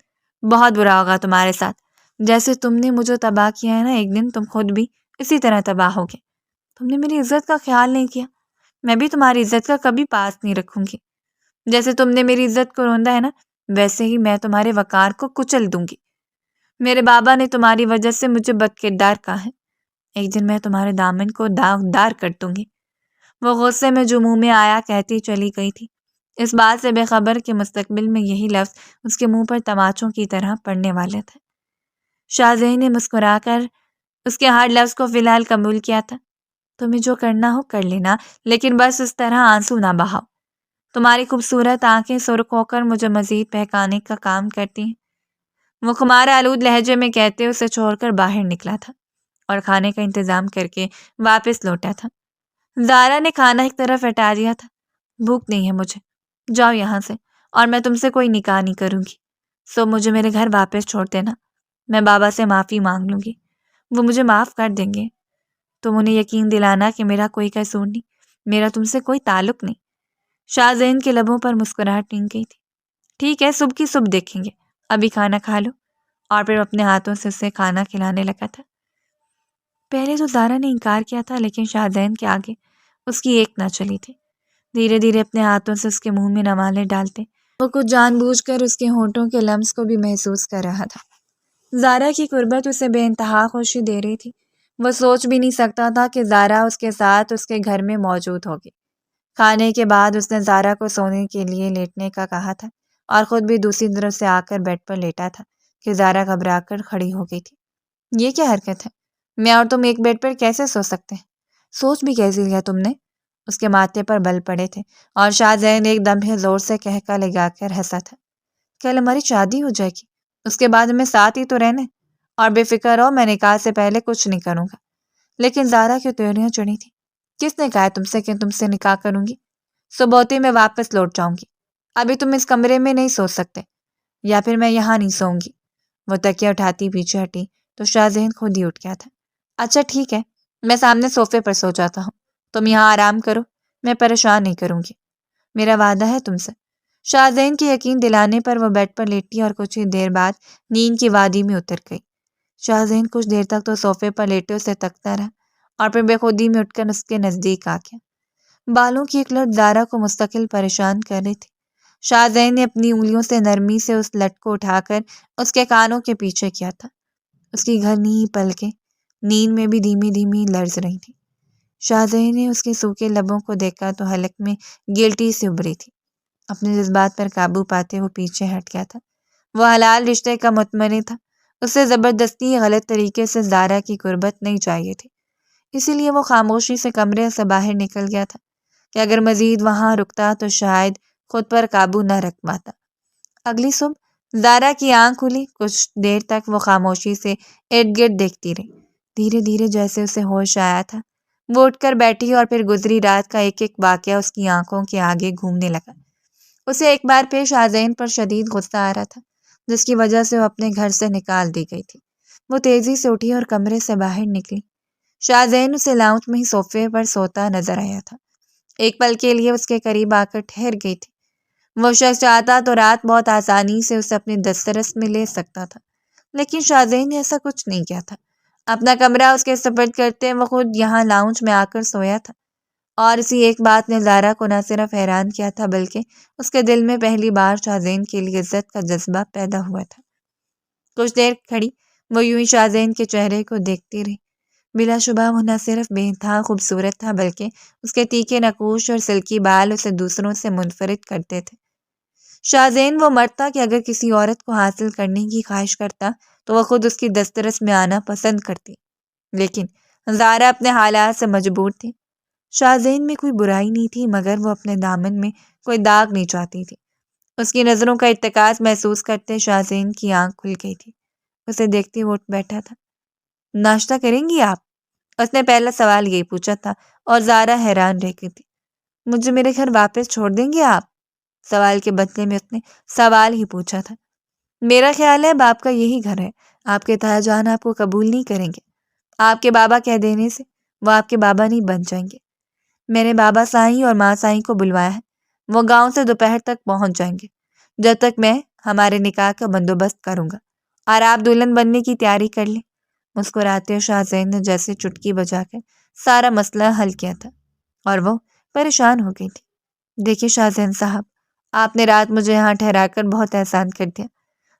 بہت برا ہوگا تمہارے ساتھ۔ جیسے تم نے مجھے تباہ کیا ہے نا، ایک دن تم خود بھی اسی طرح تباہ ہوگے۔ تم نے میری عزت کا خیال نہیں کیا، میں بھی تمہاری عزت کا کبھی پاس نہیں رکھوں گی۔ جیسے تم نے میری عزت کو روندا ہے نا، ویسے ہی میں تمہارے وقار کو کچل دوں گی۔ میرے بابا نے تمہاری وجہ سے مجھے بدکردار کہا ہے، ایک دن میں تمہارے دامن کو داغدار کر دوں گی۔ وہ غصے میں جو منہ میں آیا کہتی چلی گئی تھی، اس بات سے بے خبر کہ مستقبل میں یہی لفظ اس کے منہ پر تماچوں کی طرح پڑنے والے تھے۔ شاہزین نے مسکرا کر اس کے ہر لفظ کو فی الحال قبول کیا تھا۔ تمہیں جو کرنا ہو کر لینا، لیکن بس اس طرح آنسو نہ بہاؤ۔ تمہاری خوبصورت آنکھیں سرخ ہو کر مجھے مزید بہکانے کا کام کرتی ہیں۔ وہ خمار آلود لہجے میں کہتے اسے چھوڑ کر باہر نکلا تھا اور کھانے کا انتظام کر کے واپس لوٹا تھا۔ زارا نے کھانا ایک طرف ہٹا دیا تھا۔ بھوک نہیں ہے مجھے، جاؤ یہاں سے، اور میں تم سے کوئی نکاح نہیں کروں گی۔ سو مجھے میرے گھر واپس چھوڑ دینا، میں بابا سے معافی مانگ لوں گی، وہ مجھے معاف کر دیں گے۔ تم انہیں یقین دلانا کہ میرا کوئی قصور نہیں، میرا تم سے کوئی تعلق نہیں۔ شاہزین کے لبوں پر مسکراہٹ ٹنگ گئی تھی۔ ٹھیک ہے، صبح کی صبح دیکھیں گے، ابھی کھانا کھا لو۔ اور پھر اپنے ہاتھوں سے اسے کھانا کھلانے لگا تھا۔ پہلے تو زارا نے انکار کیا تھا، لیکن شاہزین کے آگے اس کی ایک نہ چلی تھی۔ دھیرے دھیرے اپنے ہاتھوں سے اس کے منہ میں نوالے ڈالتے وہ کچھ جان بوجھ کر اس کے ہونٹوں کے لمس کو بھی محسوس کر رہا تھا۔ زارا کی قربت اسے بے انتہا خوشی دے رہی تھی۔ وہ سوچ بھی نہیں سکتا تھا کہ زارا اس کے ساتھ اس کے گھر میں موجود ہوگی۔ کھانے کے بعد اس نے زارا کو سونے کے لیے لیٹنے کا کہا تھا اور خود بھی دوسری طرف سے آ کر بیڈ پر لیٹا تھا کہ زارا گھبرا کر کھڑی ہو گئی تھی۔ یہ کیا حرکت ہے؟ میں اور تم ایک بیڈ پر کیسے سو سکتے ہیں؟ سوچ بھی کیسے لیا تم نے؟ اس کے ماتھے پر بل پڑے تھے اور شاہزین ایک دم ہی زور سے کہکا لگا کر ہنسا تھا۔ کل ہماری شادی ہو جائے گی، اس کے بعد ہمیں ساتھ ہی تو رہنے، اور بے فکر رہو، میں نکاح سے پہلے کچھ نہیں کروں گا۔ لیکن زارا کی تیوریاں چڑھی تھی۔ کس نے کہا تم سے کہ تم سے نکاح کروں گی؟ صبح ہوتے میں واپس لوٹ جاؤں گی۔ ابھی تم اس کمرے میں نہیں سو سکتے، یا پھر میں یہاں نہیں سوؤں گی۔ وہ تکیہ اٹھاتی پیچھے ہٹی تو شاہزین خود ہی اٹھ گیا تھا۔ اچھا ٹھیک ہے، میں سامنے صوفے پر سو جاتا ہوں، تم یہاں آرام کرو، میں پریشان نہیں کروں گی، میرا وعدہ ہے تم سے۔ شاہزین کے یقین دلانے پر وہ بیڈ پر لیٹی اور کچھ ہی دیر بعد نیند کی وادی میں اتر گئی۔ شاہزین کچھ دیر تک تو صوفے پر لیٹے اسے تکتا رہا اور پھر بے خودی میں اٹھ کر اس کے نزدیک آ گیا۔ بالوں کی ایک لٹ زارا کو مستقل پریشان کر رہی تھی۔ شاہزین نے اپنی انگلیوں سے نرمی سے اس لٹ کو اٹھا کر اس کے کانوں کے پیچھے کیا تھا۔ اس کی گھنی پلکیں نیند میں بھی دھیمی دھیمی لرز رہی تھی۔ شاہزین نے اس کے سوکھے لبوں کو دیکھا تو حلق میں گلٹی سے ابھری تھی۔ اپنے جذبات پر قابو پاتے وہ پیچھے ہٹ گیا تھا۔ وہ حلال رشتے کا متمنی تھا، اسے زبردستی غلط طریقے سے زارا کی قربت نہیں چاہیے تھی۔ اسی لیے وہ خاموشی سے کمرے سے باہر نکل گیا تھا کہ اگر مزید وہاں رکتا تو شاید خود پر قابو نہ رکھ پاتا۔ اگلی صبح زارا کی آنکھ کھلی۔ کچھ دیر تک وہ خاموشی سے ارد گرد دیکھتی رہی۔ دھیرے دھیرے جیسے اسے ہوش آیا تھا وہ اٹھ کر بیٹھی اور پھر گزری رات کا ایک ایک واقعہ اس کی آنکھوں کے آگے گھومنے لگا۔ اسے ایک بار پھر شاہزین پر شدید غصہ آ رہا تھا، جس کی وجہ سے وہ اپنے گھر سے نکال دی گئی تھی۔ وہ تیزی سے اٹھی اور کمرے سے باہر نکلی۔ شاہزین اسے لاؤنج میں ہی صوفے پر سوتا نظر آیا تھا۔ ایک پل کے لیے اس کے قریب آ کر ٹھہر گئی تھی۔ وہ شخص چاہتا تو رات بہت آسانی سے اسے اپنی دسترس میں لے سکتا تھا، لیکن شاہزین نے ایسا کچھ نہیں کیا تھا۔ اپنا کمرہ اس کے سپرد کرتے وہ خود یہاں لاؤنج میں آ کر سویا تھا، اور اسی ایک بات نے زارا کو نہ صرف حیران کیا تھا بلکہ اس کے دل میں پہلی بار شاہزین کے لیے عزت کا جذبہ پیدا ہوا تھا۔ کچھ دیر کھڑی وہ یوں ہی شاہزین کے چہرے کو دیکھتی رہی۔ بلا شبہ وہ نہ صرف بے انتہا خوبصورت تھا بلکہ اس کے تیکھے نقوش اور سلکی بال اسے دوسروں سے منفرد کرتے تھے۔ شاہزین وہ مرد تھا کہ اگر کسی عورت کو حاصل کرنے کی خواہش کرتا تو وہ خود اس کی دسترس میں آنا پسند کرتی، لیکن زارا اپنے حالات سے مجبور تھی۔ شاہزین میں کوئی برائی نہیں تھی، مگر وہ اپنے دامن میں کوئی داغ نہیں چاہتی تھی۔ اس کی نظروں کا ارتکاز محسوس کرتے شاہزین کی آنکھ کھل گئی تھی۔ اسے دیکھتے وہ اٹھ بیٹھا تھا۔ ناشتہ کریں گی آپ؟ اس نے پہلا سوال یہی پوچھا تھا اور زارا حیران رہ گئی تھی۔ مجھے میرے گھر واپس چھوڑ دیں گے آپ؟ سوال کے بدلے میں اس نے سوال ہی پوچھا تھا۔ میرا خیال ہے اب آپ کا یہی گھر ہے، آپ کے تایا جان آپ کو قبول نہیں کریں گے۔ آپ کے بابا کہہ دینے سے وہ آپ کے بابا نہیں بن جائیں گے۔ میں نے بابا سائیں اور ماں سائیں کو بلوایا ہے، وہ گاؤں سے دوپہر تک پہنچ جائیں گے، جب تک میں ہمارے نکاح کا بندوبست کروں گا، اور آپ دلہن بننے کی تیاری کر لیں۔ مسکراتے شاہزین نے جیسے چٹکی بجا کر سارا مسئلہ حل کیا تھا، اور وہ پریشان ہو گئی تھی۔ دیکھیے شاہزین صاحب، آپ نے رات مجھے یہاں ٹھہرا کر بہت احسان کر دیا،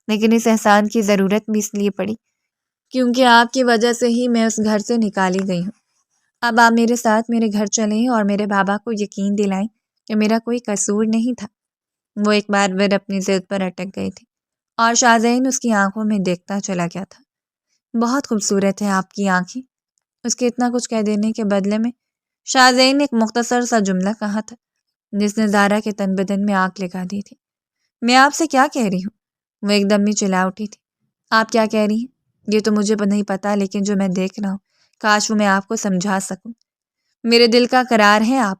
لیکن اس احسان کی ضرورت بھی اس لیے پڑی کیونکہ آپ کی وجہ سے ہی میں اس گھر سے نکالی گئی ہوں۔ اب آپ میرے ساتھ میرے گھر چلیں اور میرے بابا کو یقین دلائیں کہ میرا کوئی قصور نہیں تھا۔ وہ ایک بار پھر اپنی ضد پر اٹک گئی تھی اور شاہزین اس کی آنکھوں میں دیکھتا چلا گیا تھا۔ بہت خوبصورت ہے آپ کی آنکھیں۔ اس کے اتنا کچھ کہہ دینے کے بدلے میں شاہزین نے ایک مختصر سا جملہ کہا تھا جس نے زارا کے تن بدن میں آگ لگا دی تھی۔ میں آپ سے کیا کہہ رہی ہوں؟ وہ ایک دم ہی چلا اٹھی تھی۔ آپ کیا کہہ رہی ہیں یہ تو مجھے نہیں پتا، لیکن جو میں دیکھ رہا ہوں کاش وہ میں آپ کو سمجھا سکوں۔ میرے دل کا قرار ہے آپ۔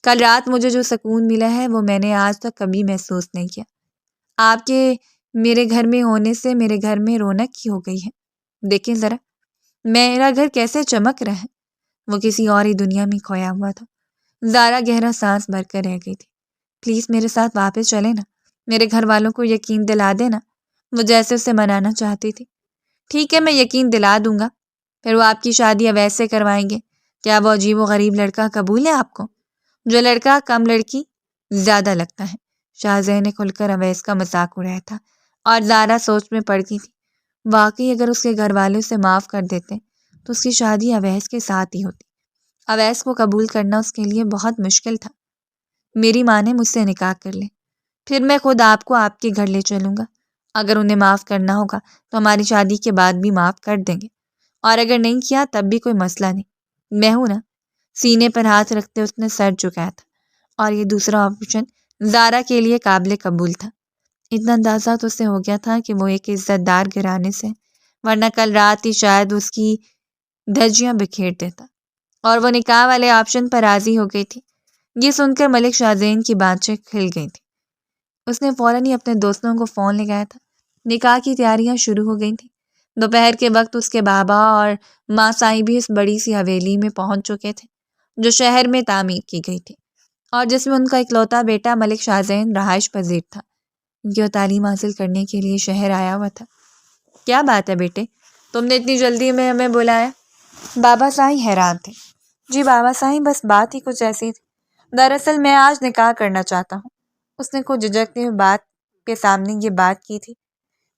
کل رات مجھے جو سکون ملا ہے وہ میں نے آج تک کبھی محسوس نہیں کیا۔ آپ کے میرے گھر میں ہونے سے میرے گھر میں رونق ہی ہو گئی ہے۔ دیکھیں ذرا میرا گھر کیسے چمک رہا ہے۔ وہ کسی اور ہی دنیا میں کھویا ہوا تھا۔ زارا گہرا سانس بھر کر رہ گئی تھی۔ پلیز میرے ساتھ واپس چلے نا، میرے گھر والوں کو یقین دلا دینا۔ وہ جیسے اسے منانا چاہتی تھی۔ ٹھیک ہے، میں یقین دلا دوں گا۔ پھر وہ آپ کی شادی اب ایسے کروائیں گے؟ کیا وہ عجیب و غریب لڑکا قبول ہے آپ کو؟ جو لڑکا کم لڑکی زیادہ لگتا ہے۔ شاہزیں نے کھل کر اویس کا مذاق اڑایا تھا اور زارا سوچ میں پڑ گئی تھی۔ واقعی اگر اس کے گھر والے اسے معاف کر دیتے تو اس کی شادی اویس کے ساتھ ہی ہوتی۔ اویس کو قبول کرنا اس کے لیے بہت مشکل تھا۔ میری ماں نے مجھ سے نکاح کر لے، پھر میں خود آپ کو آپ کے گھر لے چلوں گا۔ اگر انہیں معاف کرنا ہوگا تو ہماری شادی کے بعد بھی معاف کر دیں گے، اور اگر نہیں کیا تب بھی کوئی مسئلہ نہیں، میں ہوں نا۔ سینے پر ہاتھ رکھتے اس نے سر جھکایا تھا، اور یہ دوسرا آپشن زارا کے لیے قابل قبول تھا۔ اتنا اندازہ تو اسے ہو گیا تھا کہ وہ ایک عزت دار گھرانے سے، ورنہ کل رات ہی شاید اس کی دھجیاں بکھیر دیتا، اور وہ نکاح والے آپشن پر راضی ہو گئی تھی۔ یہ سن کر ملک شاہزین کی بانچیں کھل گئی تھیں۔ اس نے فوراً ہی اپنے دوستوں کو فون لگایا تھا۔ نکاح کی تیاریاں شروع ہو گئی تھیں۔ دوپہر کے وقت اس کے بابا اور ماں سائیں بھی اس بڑی سی حویلی میں پہنچ چکے تھے جو شہر میں تعمیر کی گئی تھی، اور جس میں ان کا اکلوتا بیٹا ملک شاہزین رہائش پذیر تھا، کیونکہ وہ تعلیم حاصل کرنے کے لیے شہر آیا ہوا تھا۔ کیا بات ہے بیٹے، تم نے اتنی جلدی میں ہمیں بلایا؟ بابا سائیں حیران تھے۔ جی بابا سائیں، بس بات ہی کچھ ایسی تھی۔ دراصل میں آج نکاح کرنا چاہتا ہوں۔ اس نے کچھ جھجکتے ہوئے بات کے سامنے یہ بات کی تھی۔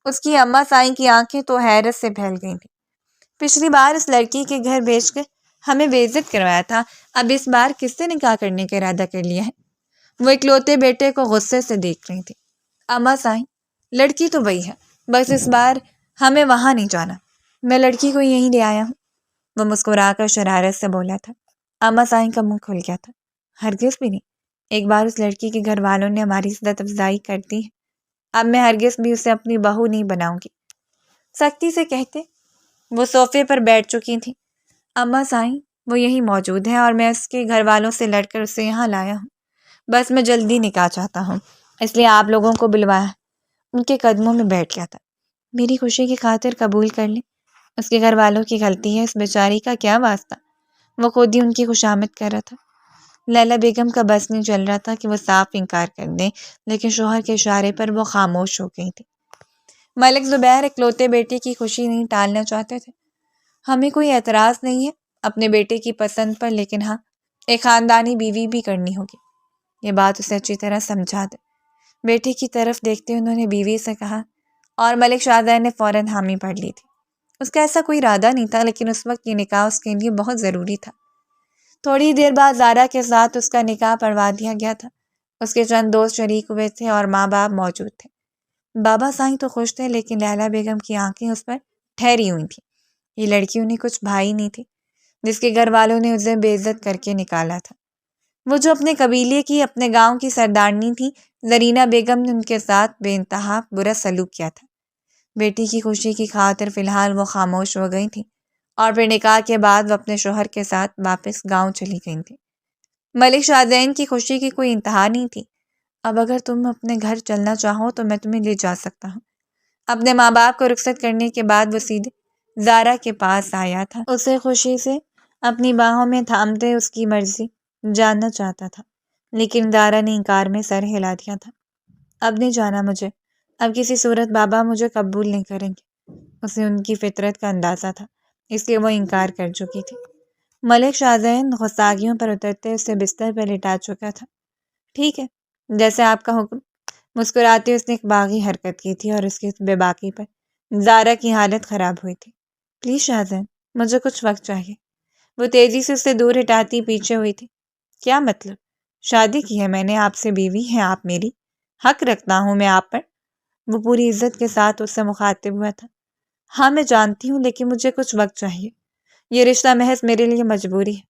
اس کی اماں سائیں کی آنکھیں تو حیرت سے پھیل گئی تھیں۔ پچھلی بار اس لڑکی کے گھر بھیج کر ہمیں بے عزت کروایا تھا، اب اس بار کس سے نکاح کرنے کا ارادہ کر لیا ہے؟ وہ اکلوتے بیٹے کو غصے سے دیکھ رہی تھی۔ اماں سائیں، لڑکی تو وہی ہے، بس اس بار ہمیں وہاں نہیں جانا، میں لڑکی کو یہیں لے آیا ہوں۔ وہ مسکرا کر شرارت سے بولا تھا۔ اماں سائیں کا منہ کھل گیا تھا۔ ہرگز بھی نہیں، ایک بار اس لڑکی کے گھر والوں نے ہماری عزت افزائی کر دی ہے، اب میں ہرگز بھی اسے اپنی بہو نہیں بناؤں گی، سختی سے کہتے وہ صوفے پر بیٹھ چکی تھی۔ اماں سائیں، وہ یہی موجود ہے اور میں اس کے گھر والوں سے لڑ کر اسے یہاں لایا ہوں، بس میں جلدی نکاح چاہتا ہوں، اس لیے آپ لوگوں کو بلوایا۔ ان کے قدموں میں بیٹھ گیا تھا۔ میری خوشی کی خاطر قبول کر لیں، اس کے گھر والوں کی غلطی ہے، اس بیچاری کا کیا واسطہ؟ وہ خود ہی ان کی خوشامد کر رہا تھا۔ لیلا بیگم کا بس نہیں چل رہا تھا کہ وہ صاف انکار کر دیں، لیکن شوہر کے اشارے پر وہ خاموش ہو گئی تھی۔ ملک زبیر اکلوتے بیٹے کی خوشی نہیں ٹالنا چاہتے تھے۔ ہمیں کوئی اعتراض نہیں ہے اپنے بیٹے کی پسند پر، لیکن ہاں، ایک خاندانی بیوی بھی کرنی ہوگی۔ یہ بات اسے اچھی طرح سمجھا دے۔ بیٹے کی طرف دیکھتے انہوں نے بیوی سے کہا، اور ملک شاہزادہ نے فوراً حامی بھر لی تھی۔ اس کا ایسا کوئی ارادہ نہیں تھا، لیکن اس وقت یہ نکاح اس کے لیے بہت ضروری تھا۔ تھوڑی دیر بعد زارا کے ساتھ اس کا نکاح پڑھوا دیا گیا تھا۔ اس کے چند دوست شریک ہوئے تھے اور ماں باپ موجود تھے۔ بابا سائیں تو خوش تھے، لیکن لیلا بیگم کی آنکھیں اس پر ٹھہری ہوئی تھیں۔ یہ لڑکی انہیں کچھ بھائی نہیں تھی، جس کے گھر والوں نے اسے بے عزت کر کے نکالا تھا۔ وہ جو اپنے قبیلے کی، اپنے گاؤں کی سردارنی تھی، زرینہ بیگم نے ان کے ساتھ بے انتہا برا سلوک کیا تھا۔ بیٹی کی خوشی کی خاطر فی الحال وہ خاموش ہو گئی تھیں، اور پھر نکاح کے بعد وہ اپنے شوہر کے ساتھ واپس گاؤں چلی گئی تھیں۔ ملک شاہزین کی خوشی کی کوئی انتہا نہیں تھی۔ اب اگر تم اپنے گھر چلنا چاہو تو میں تمہیں لے جا سکتا ہوں۔ اپنے ماں باپ کو رخصت کرنے کے بعد وہ سیدھے زارا کے پاس آیا تھا، اسے خوشی سے اپنی باہوں میں تھامتے اس کی مرضی جاننا چاہتا تھا، لیکن زارا نے انکار میں سر ہلا دیا تھا۔ اب نہیں جانا مجھے، اب کسی صورت بابا مجھے قبول نہیں کریں گے۔ اسے ان کی فطرت کا اندازہ تھا، اس لیے وہ انکار کر چکی تھی۔ ملک شاہزین غصاگیوں پر اترتے اسے بستر پر لٹا چکا تھا۔ ٹھیک ہے، جیسے آپ کا حکم۔ مسکراتے اس نے ایک باغی حرکت کی تھی، اور اس کی بے باکی پر زارا کی حالت خراب ہوئی تھی۔ پلیز شاہزین، مجھے کچھ وقت چاہیے۔ وہ تیزی سے اسے دور ہٹاتی پیچھے ہوئی تھی۔ کیا مطلب؟ شادی کی ہے میں نے آپ سے، بیوی ہے آپ میری، حق رکھتا ہوں میں آپ پر۔ وہ پوری عزت کے ساتھ اس سے مخاطب ہوا تھا۔ ہاں میں جانتی ہوں، لیکن مجھے کچھ وقت چاہیے۔ یہ رشتہ محض میرے لیے مجبوری ہے،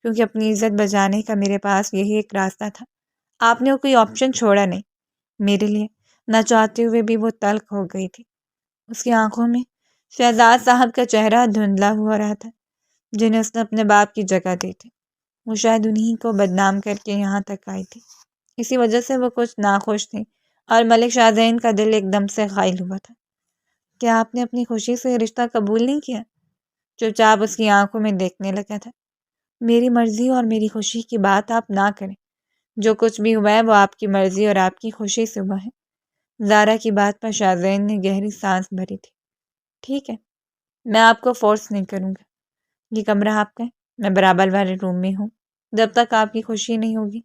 کیونکہ اپنی عزت بچانے کا میرے پاس یہی ایک راستہ تھا۔ آپ نے کوئی آپشن چھوڑا نہیں۔ میرے لیے نہ چاہتے ہوئے بھی وہ تلخ ہو گئی تھی۔ اس کی آنکھوں میں شہزاد صاحب کا چہرہ دھندلا ہوا رہا تھا، جنہیں اس نے اپنے باپ کی جگہ دی تھی۔ وہ شاید انہی کو بدنام کر کے یہاں تک آئی تھی، اسی وجہ سے وہ کچھ ناخوش تھی، اور ملک شاہزین کا دل ایک دم سے غائل ہوا تھا۔ کیا آپ نے اپنی خوشی سے یہ رشتہ قبول نہیں کیا؟ چپ چاپ اس کی آنکھوں میں دیکھنے لگا تھا۔ میری مرضی اور میری خوشی کی بات آپ نہ کریں، جو کچھ بھی ہوا ہے وہ آپ کی مرضی اور آپ کی خوشی سے ہوا ہے۔ زارا کی بات پر شاہزین نے گہری سانس بھری تھی۔ ٹھیک ہے، میں آپ کو فورس نہیں کروں گا، یہ کمرہ آپ کا ہے، میں برابر والے روم میں ہوں، جب تک آپ کی خوشی نہیں ہوگی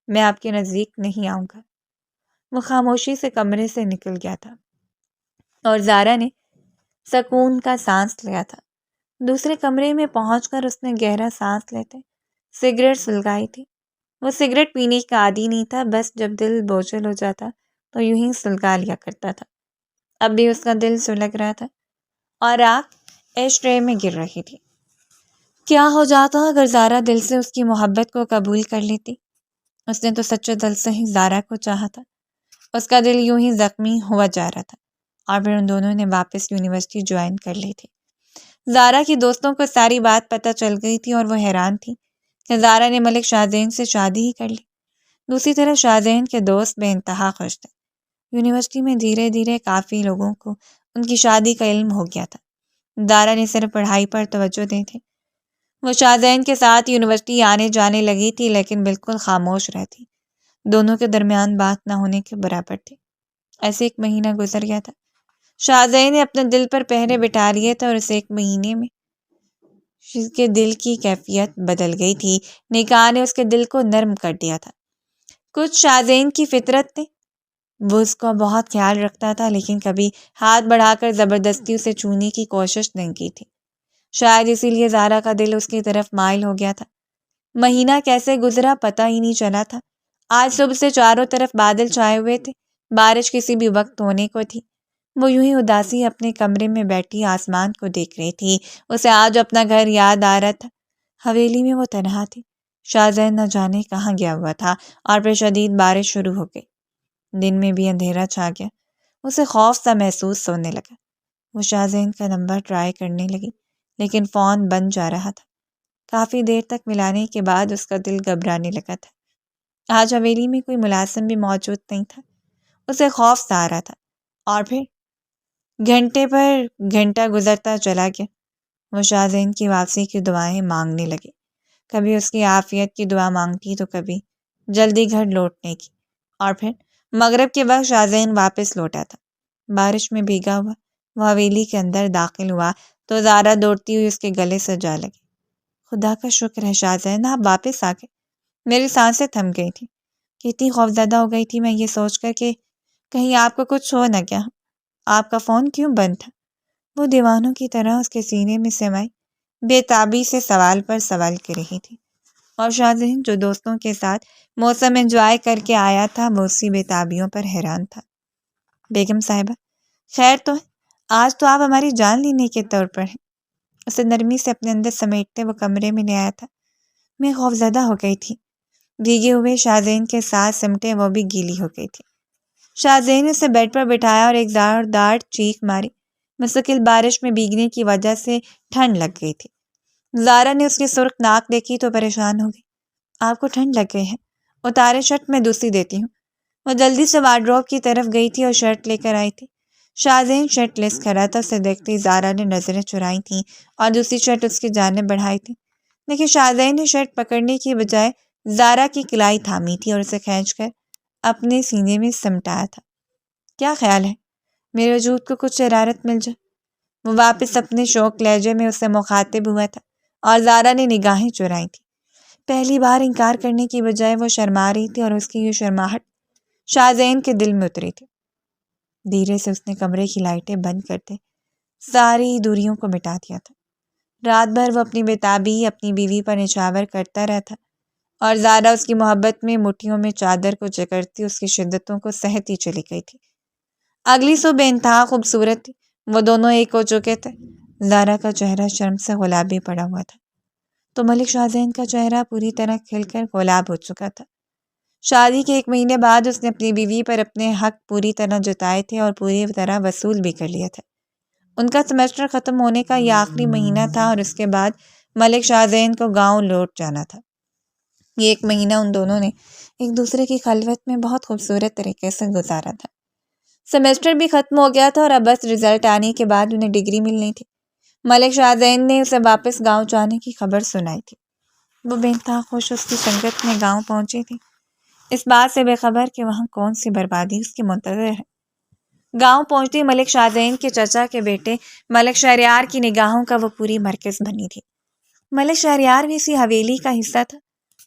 میں آپ کے نزدیک نہیں آؤں گا۔ وہ خاموشی سے کمرے سے نکل گیا تھا اور زارا نے سکون کا سانس لیا تھا۔ دوسرے کمرے میں پہنچ کر اس نے گہرا سانس لیتے سگریٹ سلگائی تھی۔ وہ سگریٹ پینے کا عادی نہیں تھا، بس جب دل بوجھل ہو جاتا تو یوں ہی سلگا لیا کرتا تھا۔ اب بھی اس کا دل سلگ رہا تھا اور آنکھ ایش ٹرے میں گر رہی تھی۔ کیا ہو جاتا اگر زارا دل سے اس کی محبت کو قبول کر لیتی؟ اس نے تو سچے دل سے ہی زارا کو چاہا تھا۔ اس کا دل یوں ہی زخمی ہوا جا رہا تھا اور پھر ان دونوں نے واپس یونیورسٹی جوائن کر لی تھی۔ زارا کی دوستوں کو ساری بات پتہ چل گئی تھی اور وہ حیران تھی کہ زارا نے ملک شاہزین سے شادی ہی کر لی۔ دوسری طرف شاہزین کے دوست بے انتہا خوش تھے۔ یونیورسٹی میں دھیرے دھیرے کافی لوگوں کو ان کی شادی کا علم ہو گیا تھا۔ زارا نے صرف پڑھائی پر توجہ دی تھی۔ وہ شاہزین کے ساتھ یونیورسٹی آنے جانے لگی تھی لیکن بالکل خاموش رہتی۔ دونوں کے درمیان بات نہ ہونے کے برابر تھی۔ ایسے 1 مہینہ گزر گیا تھا۔ شاہزین نے اپنے دل پر پہرے بٹھا لیے تھے اور اس 1 مہینے میں اس کے دل کی کیفیت بدل گئی تھی۔ نکاح نے اس کے دل کو نرم کر دیا تھا۔ کچھ شاہزین کی فطرت تھی، وہ اس کا بہت خیال رکھتا تھا لیکن کبھی ہاتھ بڑھا کر زبردستی اسے چھونے کی کوشش نہیں کی تھی۔ شاید اسی لیے زارا کا دل اس کی طرف مائل ہو گیا تھا۔ مہینہ کیسے گزرا پتہ ہی نہیں چلا تھا۔ آج صبح سے چاروں طرف بادل چھائے ہوئے تھے، بارش کسی بھی وقت ہونے کو تھی۔ وہ یوں ہی اداسی اپنے کمرے میں بیٹھی آسمان کو دیکھ رہی تھی۔ اسے آج اپنا گھر یاد آ رہا تھا۔ حویلی میں وہ تنہا تھی۔ شاہزین نہ جانے کہاں گیا ہوا تھا اور پھر شدید بارش شروع ہو گئی۔ دن میں بھی اندھیرا چھا گیا۔ اسے خوف سا محسوس ہونے لگا۔ وہ شاہزین کا نمبر ٹرائی کرنے لگی لیکن فون بند جا رہا تھا۔ کافی دیر تک ملانے کے بعد اس کا دل گھبرانے لگا تھا۔ آج حویلی میں کوئی ملازم بھی موجود نہیں تھا۔ اسے خوف سا آ رہا تھا اور پھر گھنٹے پر گھنٹہ گزرتا چلا گیا۔ وہ شاہزین کی واپسی کی دعائیں مانگنے لگی۔ کبھی اس کی عافیت کی دعا مانگتی تو کبھی جلدی گھر لوٹنے کی۔ اور پھر مغرب کے وقت شاہزین واپس لوٹا تھا، بارش میں بھیگا ہوا۔ وہ حویلی کے اندر داخل ہوا تو زارا دوڑتی ہوئی اس کے گلے سے جا لگی۔ خدا کا شکر ہے شاہزین، آپ واپس آ گئے۔ میری سانسیں تھم گئی تھی۔ کتنی خوفزدہ ہو گئی تھی میں یہ سوچ کر کہ کہیں آپ کو کچھ ہو نہ گیا۔ آپ کا فون کیوں بند تھا؟ وہ دیوانوں کی طرح اس کے سینے میں سمائی بے تابی سے سوال پر سوال کر رہی تھی اور شاہزین جو دوستوں کے ساتھ موسم انجوائے کر کے آیا تھا وہ اسی بے تابیوں پر حیران تھا۔ بیگم صاحبہ خیر تو ہے؟ آج تو آپ ہماری جان لینے کے طور پر ہیں۔ اسے نرمی سے اپنے اندر سمیٹتے وہ کمرے میں لے آیا تھا۔ میں خوفزدہ ہو گئی تھی۔ بھیگے ہوئے شاہزین کے ساتھ سمٹے وہ بھی گیلی ہو گئی تھی۔ شاہزین نے اسے بیڈ پر بٹھایا اور ایک زوردار چیخ ماری۔ مستقل بارش میں بھیگنے کی وجہ سے ٹھنڈ لگ گئی تھی۔ زارا نے اس کی سرخ ناک دیکھی تو پریشان ہو گئی۔ آپ کو ٹھنڈ لگ گئی ہے؟ اتارے شرٹ میں دوسری دیتی ہوں۔ وہ جلدی سے وارڈروب کی طرف گئی تھی اور شرٹ لے کر آئی تھی۔ شاہزین شرٹ لیس کھڑا تھا، اسے دیکھتے زارا نے نظریں چرائی تھیں اور دوسری شرٹ اس کی جانب بڑھائی تھی، لیکن شاہزین نے شرٹ پکڑنے کی بجائے زارا کی کلائی تھامی تھی اور اسے کھینچ کر اپنے سینے میں سمٹایا تھا۔ کیا خیال ہے میرے وجود کو کچھ شرارت مل جائے؟ وہ واپس اپنے شوق لہجے میں اسے مخاطب ہوا تھا اور زارا نے نگاہیں چرائی تھی۔ پہلی بار انکار کرنے کی بجائے وہ شرما رہی تھی اور اس کی یہ شرماہٹ شاہزین کے دل میں اتری تھی۔ دھیرے سے اس نے کمرے کی لائٹیں بند کرتے ساری دوریوں کو مٹا دیا تھا۔ رات بھر وہ اپنی بےتابی اپنی بیوی پر نچھاور کرتا رہتا اور زارا اس کی محبت میں مٹھیوں میں چادر کو جکڑتی اس کی شدتوں کو سہتی چلی گئی تھی۔ اگلی صبح بے انتہا خوبصورت تھی۔ وہ دونوں ایک ہو چکے تھے۔ زارا کا چہرہ شرم سے گلابی پڑا ہوا تھا تو ملک شاہزین کا چہرہ پوری طرح کھل کر گلاب ہو چکا تھا۔ شادی کے 1 مہینے بعد اس نے اپنی بیوی پر اپنے حق پوری طرح جتائے تھے اور پوری طرح وصول بھی کر لیے تھے۔ ان کا سیمسٹر ختم ہونے کا یہ آخری مہینہ تھا اور اس کے بعد ملک شاہزین کو گاؤں لوٹ جانا تھا۔ یہ 1 مہینہ ان دونوں نے ایک دوسرے کی خلوت میں بہت خوبصورت طریقے سے گزارا تھا۔ سیمسٹر بھی ختم ہو گیا تھا اور اب بس رزلٹ آنے کے بعد انہیں ڈگری ملنی تھی۔ ملک شاہزین نے اسے واپس گاؤں جانے کی خبر سنائی تھی۔ وہ بے انتہا خوش اس کی سنگت میں گاؤں پہنچی تھی۔ اس بات سے بے خبر کہ وہاں کون سی بربادی اس کے منتظر ہے۔ گاؤں پہنچتے ملک شاہزین کے چچا کے بیٹے ملک شہریار کی نگاہوں کا وہ پوری مرکز بنی تھی۔ ملک شہریار بھی اسی حویلی کا حصہ تھا۔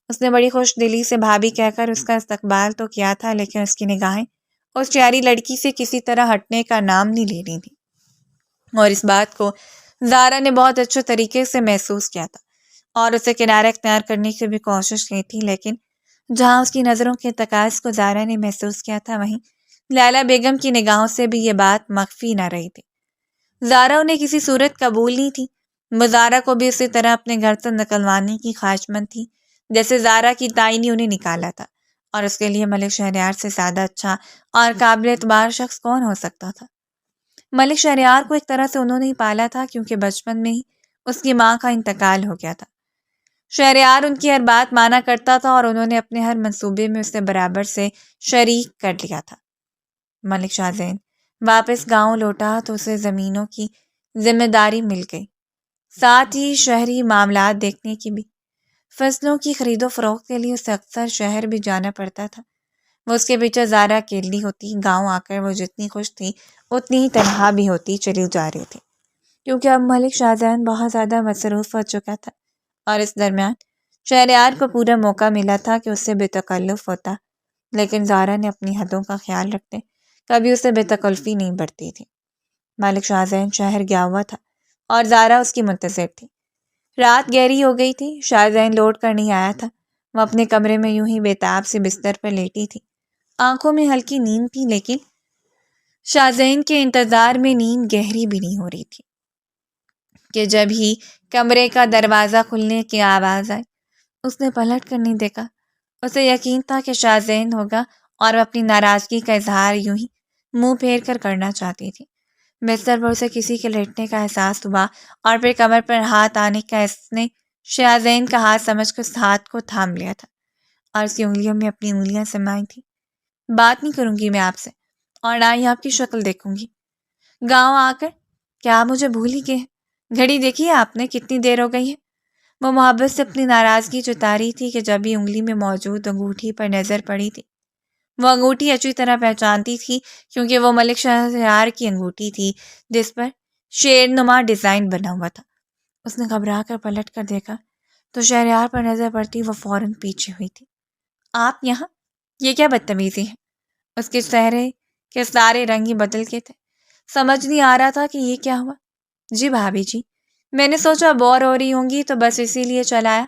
اس نے بڑی خوش دلی سے بھابھی کہہ کر اس کا استقبال تو کیا تھا، لیکن اس کی نگاہیں اس پیاری لڑکی سے کسی طرح ہٹنے کا نام نہیں لے رہی تھی، اور اس بات کو زارا نے بہت اچھے طریقے سے محسوس کیا تھا اور اسے کنارہ اختیار کرنے کی بھی کوشش کی تھی، لیکن جہاں اس کی نظروں کے تقاض کو زارا نے محسوس کیا تھا، وہیں لیلا بیگم کی نگاہوں سے بھی یہ بات مخفی نہ رہی تھی۔ زارا انہیں کسی صورت قبول نہیں تھی۔ وہ زارا کو بھی اسی طرح اپنے گھر سے نکلوانے کی خواہشمند تھی جیسے زارا کی تائی نے انہیں نکالا تھا، اور اس کے لیے ملک شہریار سے زیادہ اچھا اور قابل اعتبار شخص کون ہو سکتا تھا۔ ملک شہریار کو ایک طرح سے انہوں نے ہی پالا تھا، کیونکہ بچپن میں ہی اس کی ماں کا انتقال ہو گیا تھا۔ شہریار ان کی ہر بات مانا کرتا تھا اور انہوں نے اپنے ہر منصوبے میں اسے برابر سے شریک کر لیا تھا۔ ملک شاہزین واپس گاؤں لوٹا تو اسے زمینوں کی ذمہ داری مل گئی، ساتھ ہی شہری معاملات دیکھنے کی بھی۔ فصلوں کی خرید و فروخت کے لیے اسے اکثر شہر بھی جانا پڑتا تھا۔ وہ اس کے پیچھے زارا اکیلی ہوتی، گاؤں آ کر وہ جتنی خوش تھی اتنی ہی تنہا بھی ہوتی چلی جا رہی تھی، کیونکہ اب ملک شاہزین بہت زیادہ مصروف ہو چکا تھا، اور اس درمیان شہریار کو پورا موقع ملا تھا کہ اس سے بے تکلف ہوتا، لیکن زارا نے اپنی حدوں کا خیال رکھتے کبھی اسے بے تکلفی نہیں برتی تھی۔ ملک شاہزین شہر گیا ہوا تھا اور زارا اس کی منتظر تھی۔ رات گہری ہو گئی تھی، شاہزین لوٹ کر نہیں آیا تھا۔ وہ اپنے کمرے میں یوں ہی بے تاب سے بستر پر لیٹی تھی، آنکھوں میں ہلکی نیند تھی، لیکن شاہزین کے انتظار میں نیند گہری بھی نہیں ہو رہی تھی کہ جب ہی کمرے کا دروازہ کھلنے کی آواز آئی۔ اس نے پلٹ کر نہیں دیکھا۔ اسے یقین تھا کہ شاہزین ہوگا اور وہ اپنی ناراضگی کا اظہار یوں ہی منہ پھیر کر کرنا چاہتی تھی۔ بستر پر اسے کسی کے لیٹنے کا احساس ہوا، اور پھر کمر پر ہاتھ آنے کا اس نے شاہزین کا ہاتھ سمجھ کر اس ہاتھ کو تھام لیا تھا اور اس کی انگلیوں میں اپنی انگلیاں سمائی تھی۔ بات نہیں کروں گی میں آپ سے، اور نہ ہی آپ کی شکل دیکھوں گی۔ گاؤں آ کر کیا آپ مجھے بھول ہی گئے ہیں؟ گھڑی دیکھی ہے آپ نے کتنی دیر ہو گئی ہے؟ وہ محبت سے اپنی ناراضگی جتا رہی تھی کہ جب بھی انگلی میں موجود انگوٹھی پر نظر پڑی تھی۔ وہ انگوٹھی اچھی طرح پہچانتی تھی، کیونکہ وہ ملک شہریار کی انگوٹھی تھی جس پر شیر نما ڈیزائن بنا ہوا تھا۔ اس نے گھبرا کر پلٹ کر دیکھا تو شہریار پر نظر پڑتی وہ فوراً پیچھے ہوئی تھی۔ آپ یہاں؟ یہ کیا بدتمیزی ہے؟ اس کے چہرے کے سارے رنگ ہی بدل کے تھے۔ سمجھ نہیں آ رہا تھا کہ یہ کیا ہوا۔ جی بھابھی جی، میں نے سوچا بور ہو رہی ہوں گی تو بس اسی لیے چلایا،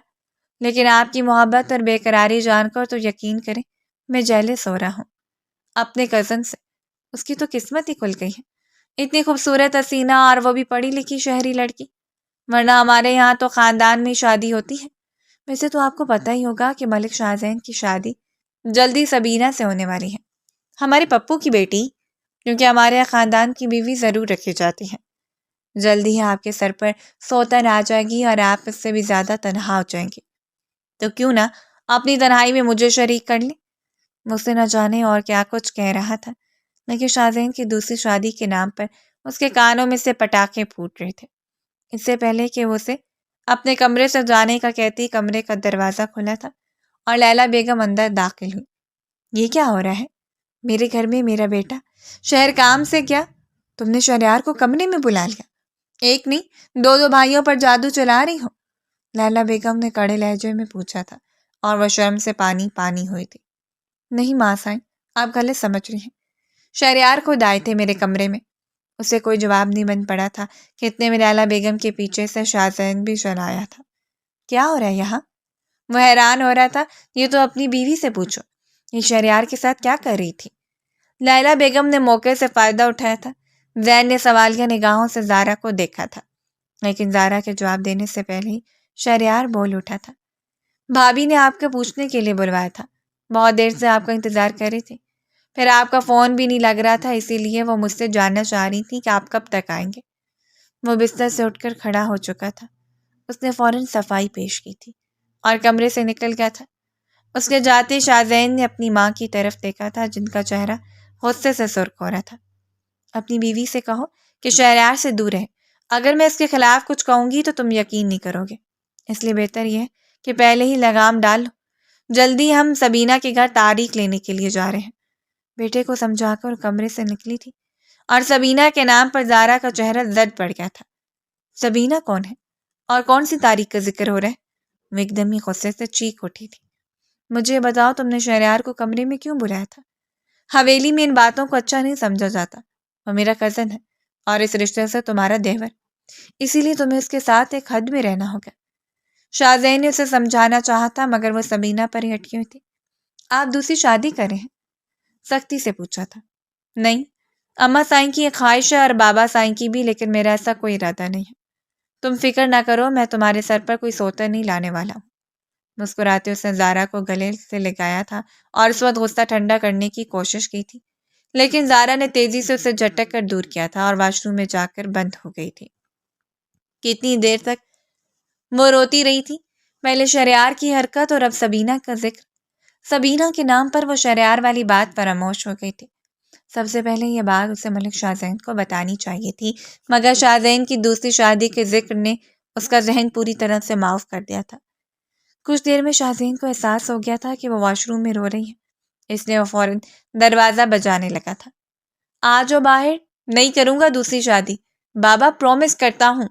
لیکن آپ کی محبت اور بے قراری جان کر تو یقین کریں میں جیلس ہو رہا ہوں اپنے کزن سے۔ اس کی تو قسمت ہی کھل گئی ہے، اتنی خوبصورت حسینہ، اور وہ بھی پڑھی لکھی شہری لڑکی، ورنہ ہمارے یہاں تو خاندان میں شادی ہوتی ہے۔ ویسے تو آپ کو پتہ ہی ہوگا کہ ملک شاہزین کی شادی جلدی سبینہ سے ہونے والی ہے، ہمارے پپو کی بیٹی، کیونکہ ہمارے یہاں خاندان کی بیوی ضرور رکھی جاتی ہے۔ جلدی ہی آپ کے سر پر سوتن آ جائے گی اور آپ اس سے بھی زیادہ تنہا ہو جائیں گے، تو کیوں نہ اپنی تنہائی میں مجھے شریک کر لیں۔ مجھ سے نہ جانے اور کیا کچھ کہہ رہا تھا، لیکن شاہزین کی دوسری شادی کے نام پر اس کے کانوں میں سے پٹاخے پھوٹ رہے تھے۔ اس سے پہلے کہ وہ اسے اپنے کمرے سے جانے کا کہتی، کمرے کا دروازہ کھلا تھا اور لیلا بیگم اندر داخل ہوئی۔ یہ کیا ہو رہا ہے؟ میرے گھر میں میرا بیٹا شہر کام سے کیا؟ تم نے شہریار کو کمرے میں بلا لیا؟ ایک نہیں دو بھائیوں پر جادو چلا رہی ہو؟ لیلا بیگم نے کڑے لہجے میں پوچھا تھا، اور وہ شرم سے پانی پانی ہوئی تھی۔ نہیں ماں سائن، آپ غلط سمجھ رہی ہیں۔ شہریار خود آئے تھے میرے کمرے میں۔ اسے کوئی جواب نہیں بن پڑا تھا کہ اتنے میں لیلا بیگم کے پیچھے سے شاہزین بھی چلا آیا تھا۔ کیا ہو رہا ہے یہاں؟ وہ حیران ہو رہا تھا۔ یہ تو اپنی بیوی سے پوچھو، یہ شہریار کے ساتھ کیا کر رہی تھی؟ لیلا بیگم نے موقع سے فائدہ اٹھایا تھا۔ زین نے سوالیہ نگاہوں سے زارا کو دیکھا تھا، لیکن زارا کے جواب دینے سے پہلے ہی شہریار بول اٹھا تھا۔ بھابھی نے آپ کو پوچھنے کے لیے بلوایا تھا، بہت دیر سے آپ کا انتظار کر رہی تھی، پھر آپ کا فون بھی نہیں لگ رہا تھا، اسی لیے وہ مجھ سے جاننا چاہ رہی تھی کہ آپ کب تک آئیں گے۔ وہ بستر سے اٹھ کر کھڑا ہو چکا تھا۔ اس نے فوراً صفائی پیش کی تھی اور کمرے سے نکل گیا تھا۔ اس کے جاتے شاہزین نے اپنی ماں کی طرف دیکھا تھا، جن کا چہرہ غصے سے سرخ ہو رہا تھا۔ اپنی بیوی سے کہو کہ شہریار سے دور رہے، اگر میں اس کے خلاف کچھ کہوں گی تو تم یقین نہیں کرو گے، اس لیے بہتر یہ ہے کہ پہلے ہی لگام ڈال لو۔ جلدی ہم سبینہ کے گھر تاریخ لینے کے لیے جا رہے ہیں۔ بیٹے کو سمجھا کر کمرے سے نکلی تھی اور سبینہ کے نام پر زارا کا چہرہ زد پڑ گیا تھا۔ سبینہ کون ہے اور کون سی تاریخ کا ذکر ہو رہا ہے؟ وہ ایک دم ہی غصے سے چیخ اٹھی تھی۔ مجھے بتاؤ تم نے شہریار کو کمرے میں کیوں بلایا تھا؟ حویلی میں ان باتوں کو اچھا نہیں سمجھا جاتا۔ وہ میرا کزن ہے اور اس رشتے سے تمہارا دیور، اسی لیے تمہیں اس کے ساتھ ایک حد میں رہنا ہوگا۔ شاہزین نے اسے سمجھانا چاہا تھا مگر وہ سبینہ پر ہی اٹکی ہوئی تھی۔ آپ دوسری شادی کریں ہیں؟ سختی سے پوچھا تھا۔ نہیں، اماں سائیں کی ایک خواہش ہے اور بابا سائیں کی بھی، لیکن میرا ایسا کوئی ارادہ نہیں ہے۔ تم فکر نہ کرو، میں تمہارے سر پر کوئی سوتر نہیں لانے والا ہوں۔ مسکراتے اس نے زارا کو گلے سے لگایا تھا اور اس وقت غصہ ٹھنڈا کرنے کی کوشش کی تھی، لیکن زارا نے تیزی سے اسے جھٹک کر دور کیا تھا اور واش روم میں جا کر بند ہو گئی تھی۔ کتنی دیر تک وہ روتی رہی تھی، پہلے شہریار کی حرکت اور اب سبینہ کا ذکر۔ سبینہ کے نام پر وہ شہریار والی بات فراموش ہو گئی تھی۔ سب سے پہلے یہ بات اسے ملک شاہزین کو بتانی چاہیے تھی، مگر شاہزین کی دوسری شادی کے ذکر نے اس کا ذہن پوری طرح سے معاف کر دیا تھا۔ کچھ دیر میں شاہزین کو احساس ہو گیا تھا کہ وہ واش روم میں رو رہی ہے، اس لیے وہ فوراً دروازہ بجانے لگا تھا۔ آ جاؤ باہر، نہیں کروں گا دوسری شادی، بابا پرومس کرتا ہوں۔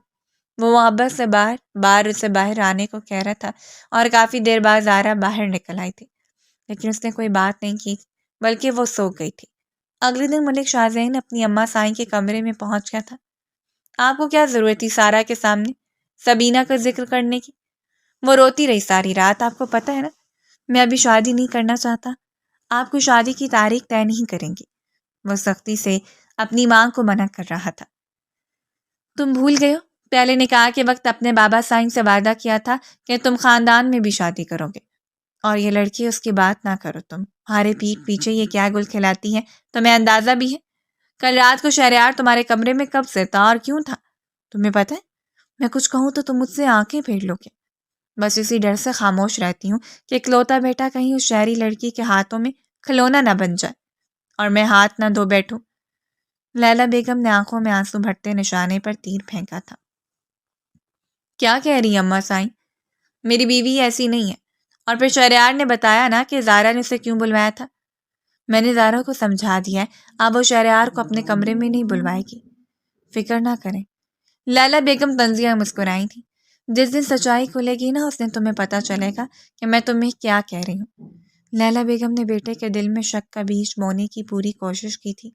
وہ محبت سے بار اسے باہر آنے کو کہہ رہا تھا اور کافی دیر بعد زارا باہر نکل آئی تھی، لیکن اس نے کوئی بات نہیں کی بلکہ وہ سو گئی تھی۔ اگلے دن ملک شاہزین اپنی اماں سائیں کے کمرے میں پہنچ گیا تھا۔ آپ کو کیا ضرورت تھی سارا کے سامنے سبینہ کا ذکر کرنے کی؟ وہ روتی رہی ساری رات، آپ کو پتہ ہے نا میں ابھی شادی نہیں کرنا چاہتا، آپ کو شادی کی تاریخ طے نہیں کریں گی۔ وہ سختی سے اپنی ماں کو منع کر رہا تھا۔ تم بھول گئے ہو پہلے نکاح کے وقت اپنے بابا سائیں سے وعدہ کیا تھا کہ تم خاندان میں بھی شادی کرو گے، اور یہ لڑکی اس کی بات نہ کرو۔ تمہارے پیٹھ پیچھے یہ کیا گل کھلاتی ہے تمہیں اندازہ بھی ہے؟ کل رات کو شہریار تمہارے کمرے میں کب سے تھا اور کیوں تھا؟ تمہیں پتہ ہے میں کچھ کہوں تو تم مجھ سے آنکھیں پھیر لو گے۔ بس اسی ڈر سے خاموش رہتی ہوں کہ اکلوتا بیٹا کہیں اس شہری لڑکی کے ہاتھوں میں کھلونا نہ بن جائے اور میں ہاتھ نہ دھو بیٹھوں۔ لیلا بیگم نے آنکھوں میں آنسو بھرتے نشانے پر تیر پھینکا تھا۔ کیا کہہ رہی اماں سائیں؟ میری بیوی ایسی نہیں ہے، اور پھر شہریار نے بتایا نا کہ زارا نے اسے کیوں بلوایا تھا۔ میں نے زارا کو سمجھا دیا ہے، اب وہ شہریار کو اپنے کمرے میں نہیں بلوائے گی، فکر نہ کریں۔ لیلا بیگم طنزیہ مسکرائی تھی۔ جس دن سچائی کھلے گی نا اس دن تمہیں پتہ چلے گا کہ میں تمہیں کیا کہہ رہی ہوں۔ لیلا بیگم نے بیٹے کے دل میں شک کا بیج بونے کی پوری کوشش کی تھی،